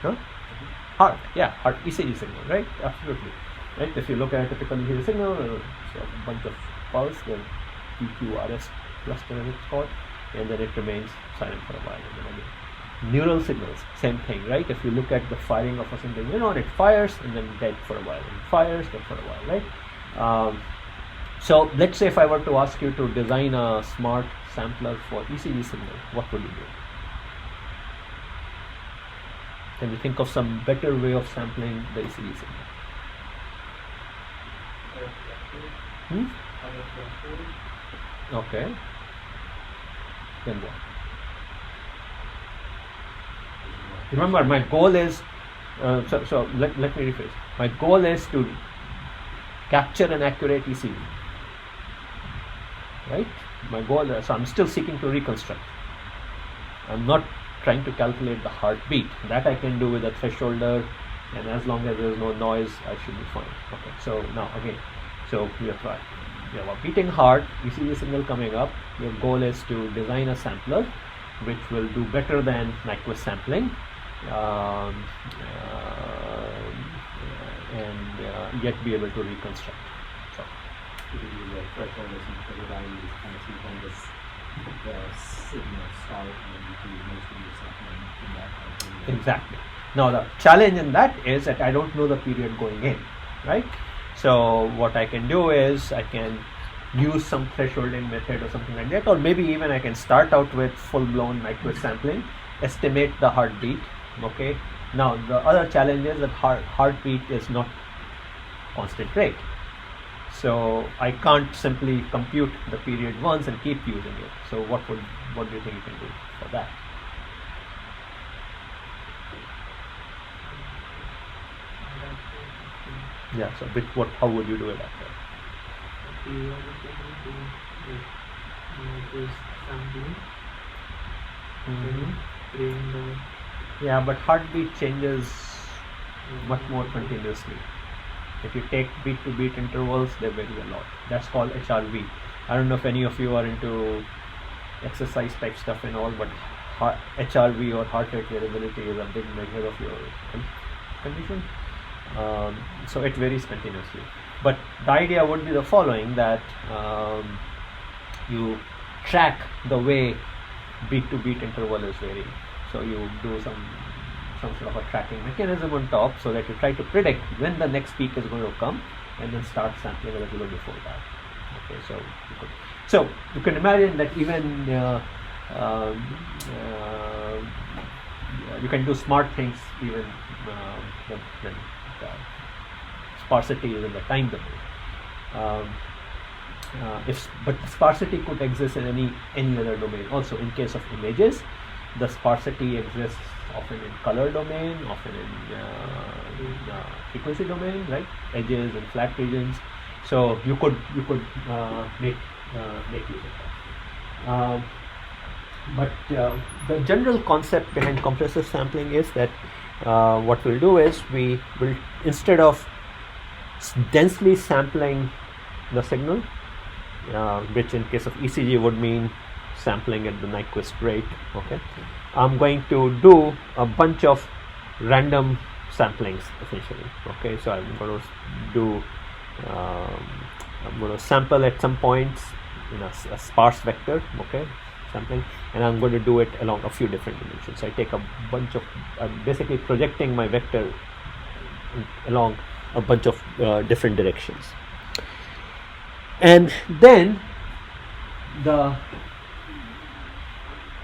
Huh? Heart, yeah, heart ECG signal, right? Absolutely. Right? If you look at a typical ECG signal, so a bunch of pulse, then PQRS cluster as it's called, and then it remains silent for a while. And then again. Neural signals, same thing, right? If you look at the firing of a single neuron, it fires and then dead for a while, and fires, dead for a while, right? So let's say if I were to ask you to design a smart sampler for ECG signal, what would you do? Can you think of some better way of sampling the ECG signal? Okay. Then what? Remember, my goal is, so let me rephrase. My goal is to capture an accurate ECG. Right? My goal is, so I'm still seeking to reconstruct. I'm not trying to calculate the heartbeat. That I can do with a thresholder, and as long as there is no noise, I should be fine. Okay, so now again, so we apply. you are beating hard, you see the signal coming up, your goal is to design a sampler which will do better than Nyquist sampling, and yet be able to reconstruct. So, You could use a threshold or some trigger values to kind of see when the signal start, and then you can use most of your sampling in that kind of exactly. Now the challenge in that is that I don't know the period going in, right? So what I can do is I can use some thresholding method or something like that, or maybe even I can start out with full-blown Nyquist sampling, estimate the heartbeat. Okay. Now the other challenge is that heartbeat is not constant rate, so I can't simply compute the period once and keep using it. So what do you think you can do for that? Yeah. So how would you do it after? Yeah, but heartbeat changes much more continuously. If you take beat to beat intervals, they vary a lot. That's called HRV. I don't know if any of you are into exercise type stuff and all, but HRV or heart rate variability is a big measure of your health condition. So it varies continuously. But the idea would be the following, that you track the way beat to beat interval is varying. So you do some sort of a tracking mechanism on top, so that you try to predict when the next peak is going to come, and then start sampling a little bit before that. Okay, so you can imagine that even you can do smart things even when sparsity is in the time domain. But sparsity could exist in any other domain also. In case of images, the sparsity exists often in color domain, often in frequency domain, right? Edges and flat regions. So you could make use of that. But the general concept behind compressive sampling is that what we'll do is we will, instead of densely sampling the signal, which in case of ECG would mean sampling at the Nyquist rate, okay, I'm going to do a bunch of random samplings essentially. Okay, so I'm going to sample at some points in a sparse vector, okay, sampling, and I'm going to do it along a few different dimensions. So I take a bunch of basically projecting my vector along a bunch of different directions, and then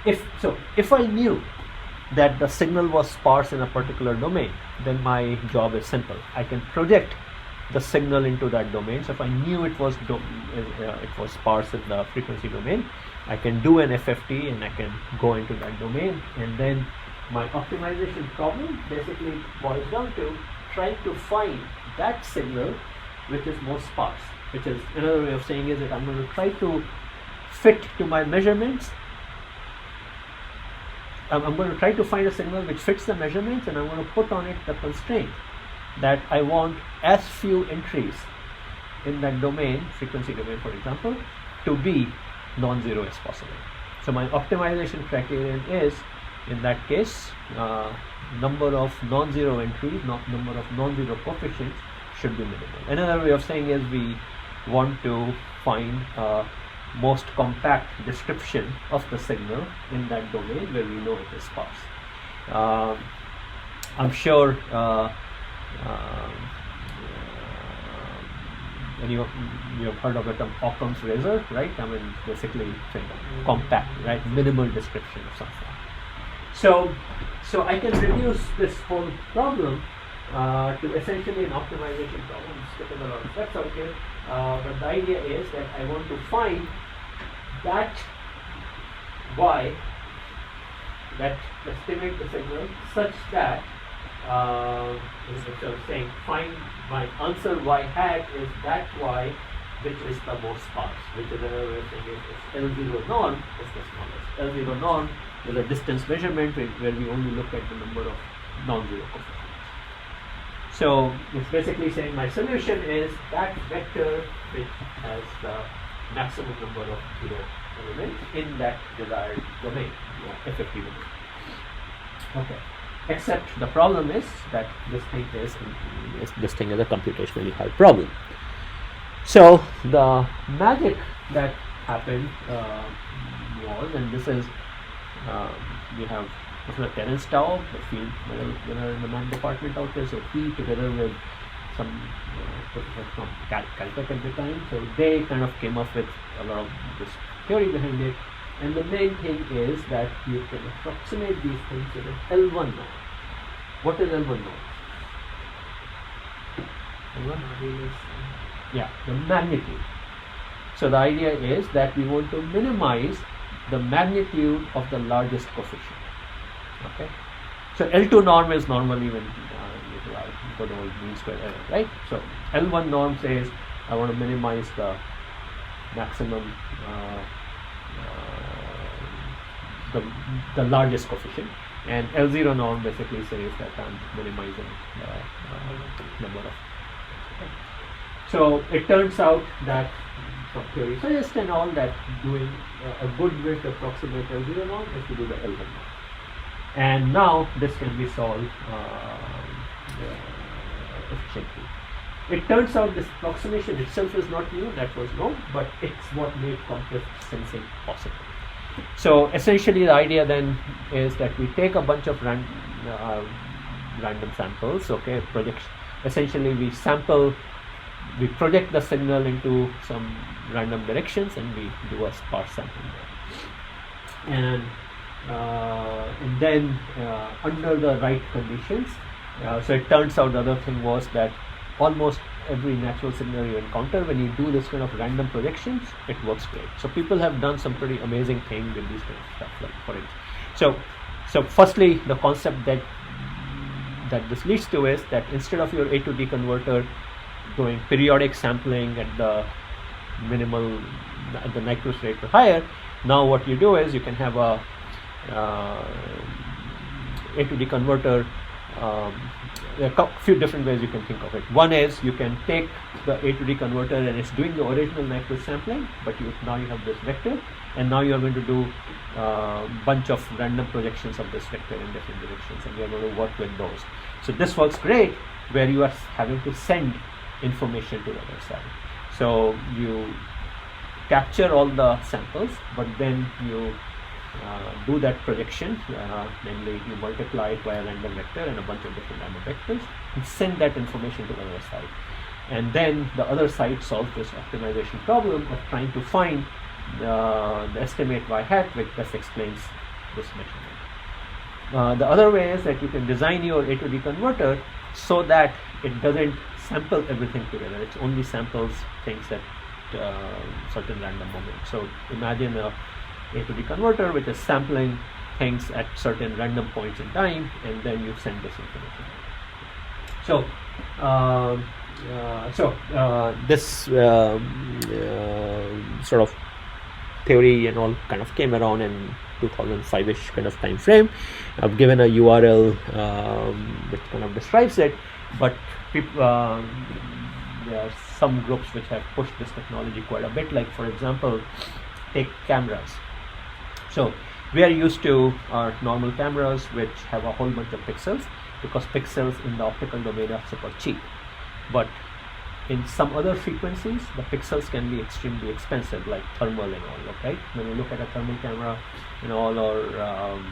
if I knew that the signal was sparse in a particular domain, then my job is simple. I can project the signal into that domain. So if I knew it was sparse in the frequency domain, I can do an FFT and I can go into that domain, and then my optimization problem basically boils down to trying to find that signal which is more sparse, which is another way of saying is that I'm going to try to fit to my measurements. I'm going to try to find a signal which fits the measurements, and I'm going to put on it the constraint that I want as few entries in that domain, frequency domain for example, to be non-zero as possible. So my optimization criterion is, in that case, number of non-zero entries, number of non-zero coefficients should be minimal. Another way of saying is we want to find most compact description of the signal in that domain where we know it is sparse. I'm sure and you have heard of the term Occam's razor, right? I mean, basically compact, right? Minimal description of something. So I can reduce this whole problem to essentially an optimization problem. I'm skipping a lot of steps out here, but the idea is that I want to find that y that estimate the signal such that instead of saying find my answer y hat is that y which is the most sparse, which is another way of saying is L0 norm is the smallest. L0 norm is a distance measurement where we only look at the number of non-zero coefficients. So it's basically saying my solution is that vector which has the maximum number of zero elements in that desired domain, FFT domain. Okay. Except the problem is that this thing is a computationally hard problem. So the magic that happened was, and this is we have Terence Tao, the field winner in the math department out there. So he, together with some professors from Caltech at the time, so they kind of came up with a lot of this theory behind it. And the main thing is that you can approximate these things with an L1 norm. What is L1 norm? L1 is the magnitude. So the idea is that we want to minimize the magnitude of the largest coefficient. Okay. So L2 norm is normally when good old mean square error, right? So L1 norm says I want to minimize the maximum the largest coefficient, and L0 norm basically says that I'm minimizing number of. Okay. So it turns out that from theory suggests and all that doing a good way to approximate L0 norm is to do the L1 norm. And now this can be solved efficiently. It turns out this approximation itself is not new, that was known, but it's what made complex sensing possible. So essentially the idea then is that we take a bunch of random samples, okay, essentially we project the signal into some random directions and we do a sparse sampling there. And then under the right conditions, so it turns out the other thing was that almost every natural signal you encounter, when you do this kind of random projections, it works great. So people have done some pretty amazing things with these kind of stuff, like for instance. So firstly, the concept that this leads to is that instead of your A to D converter doing periodic sampling at the Nyquist rate or higher, now what you do is you can have a A to D converter. There are a few different ways you can think of it. One is you can take the A to D converter and it's doing the original Nyquist sampling, but now you have this vector, and now you are going to do a bunch of random projections of this vector in different directions, and you are going to work with those. So this works great where you are having to send information to the other side. So you capture all the samples, but then you do that projection, namely you multiply it by a random vector and a bunch of different random vectors and send that information to the other side. And then the other side solves this optimization problem of trying to find the estimate y hat which best explains this measurement. The other way is that you can design your A to D converter so that it doesn't sample everything together. It only samples things at certain random moments. So imagine a to D converter which is sampling things at certain random points in time, and then you send this information. So this sort of theory and all kind of came around in 2005-ish kind of time frame. I've given a URL which kind of describes it, but people, there are some groups which have pushed this technology quite a bit. Like for example, take cameras. So we are used to our normal cameras which have a whole bunch of pixels, because pixels in the optical domain are super cheap. But in some other frequencies, the pixels can be extremely expensive, like thermal and all. Okay, when you look at a thermal camera and all, or an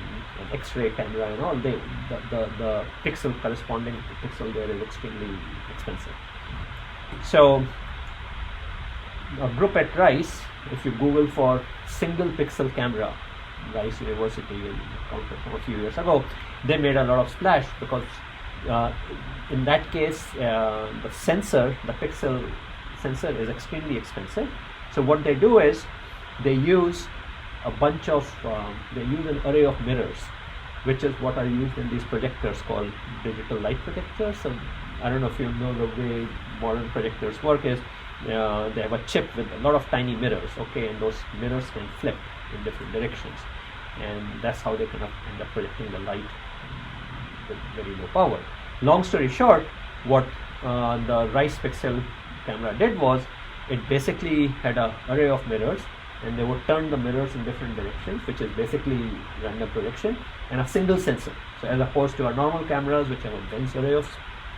X-ray camera and all, the pixel corresponding to pixel there is extremely expensive. So a group at Rice, if you Google for single pixel camera, Rice University encountered from a few years ago, they made a lot of splash because in that case the pixel sensor is extremely expensive. So what they do is they use a bunch of they use an array of mirrors, which is what are used in these projectors called digital light projectors. So I don't know if you know the way modern projectors work is they have a chip with a lot of tiny mirrors, okay, and those mirrors can flip in different directions, and that's how they kind of end up projecting the light with very low power. Long story short, what the Rice Pixel camera did was it basically had an array of mirrors, and they would turn the mirrors in different directions, which is basically random projection, and a single sensor. So as opposed to our normal cameras, which have a dense array of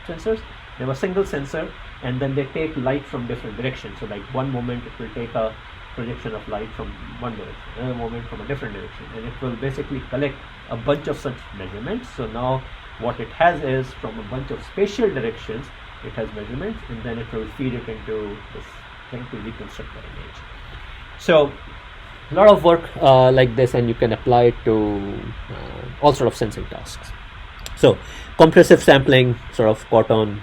sensors, they have a single sensor, and then they take light from different directions. So like one moment it will take a projection of light from one direction, another moment from a different direction, and it will basically collect a bunch of such measurements. So now what it has is, from a bunch of spatial directions, it has measurements, and then it will feed it into this thing to reconstruct the image. So a lot of work like this, and you can apply it to all sort of sensing tasks. So compressive sampling sort of caught on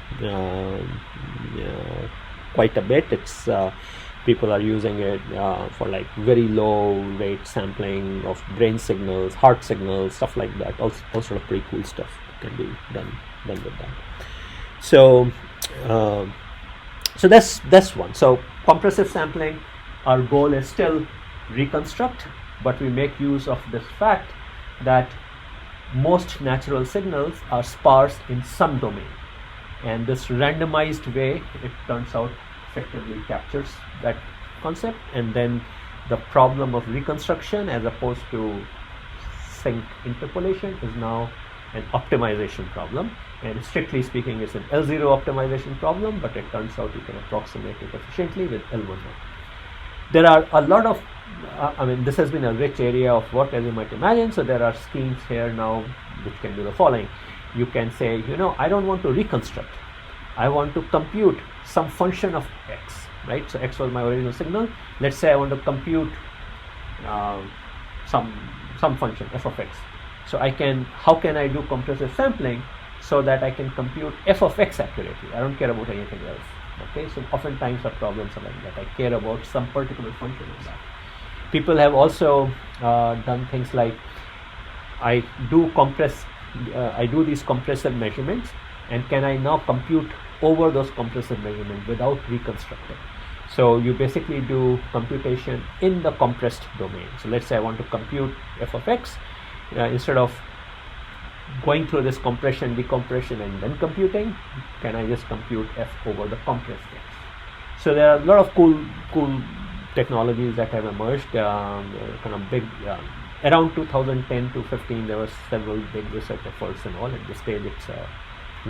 quite a bit. It's people are using it for like very low rate sampling of brain signals, heart signals, stuff like that. All sort of pretty cool stuff can be done with that. So so that's one. So compressive sampling, our goal is still reconstruct, but we make use of this fact that most natural signals are sparse in some domain, and this randomized way, it turns out, effectively captures that concept. And then the problem of reconstruction as opposed to sync interpolation is now an optimization problem, and strictly speaking it's an L0 optimization problem, but it turns out you can approximate it efficiently with L1. There are a lot of this has been a rich area of work, as you might imagine. So there are schemes here now which can do the following. You can say, I don't want to reconstruct, I want to compute some function of x, right? So x was my original signal. Let's say I want to compute some function f of x. So how can I do compressive sampling so that I can compute f of x accurately? I don't care about anything else. Okay, so oftentimes our problems are like that. I care about some particular function of that. People have also done things like, I do these compressive measurements, and can I now compute over those compressive measurements without reconstructing? So you basically do computation in the compressed domain. So let's say I want to compute f of x, instead of going through this compression, decompression, and then computing, can I just compute f over the compressed x? So there are a lot of cool technologies that have emerged, kind of big. Around 2010 to 15, there were several big research efforts and all. At this stage, it's a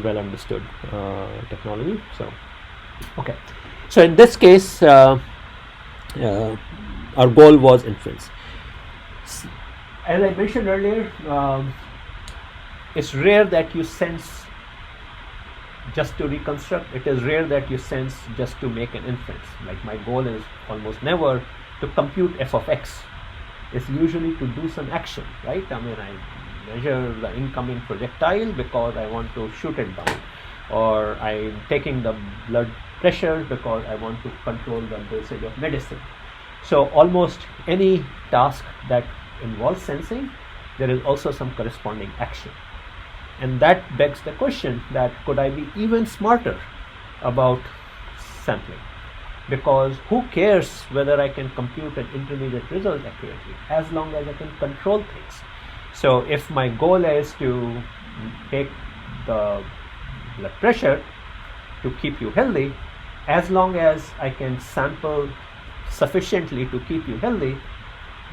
well understood technology. So, okay. So in this case, our goal was inference. As I mentioned earlier, it's rare that you sense just to reconstruct. It is rare that you sense just to make an inference. Like, my goal is almost never to compute f of x. It's usually to do some action, right? I measure the incoming projectile because I want to shoot it down, or I'm taking the blood pressure because I want to control the dosage of medicine. So almost any task that involves sensing, there is also some corresponding action. And that begs the question that could I be even smarter about sampling? Because who cares whether I can compute an intermediate result accurately, as long as I can control things. So if my goal is to take the blood pressure to keep you healthy, as long as I can sample sufficiently to keep you healthy,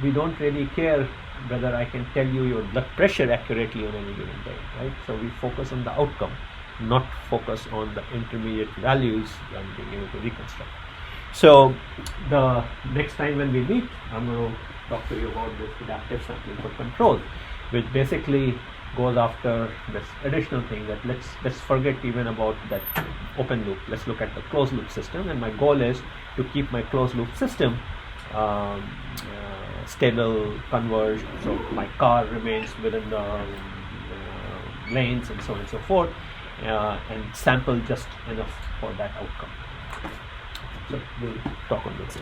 we don't really care whether I can tell you your blood pressure accurately on any given day, right? So we focus on the outcome, not focus on the intermediate values and being able to reconstruct. So the next time when we meet, I'm going to talk to you about this adaptive sampling for control, which basically goes after this additional thing that let's forget even about that open loop. Let's look at the closed loop system, and my goal is to keep my closed loop system stable, converged, so my car remains within the lanes and so on and so forth, and sample just enough for that outcome. So we'll talk on this.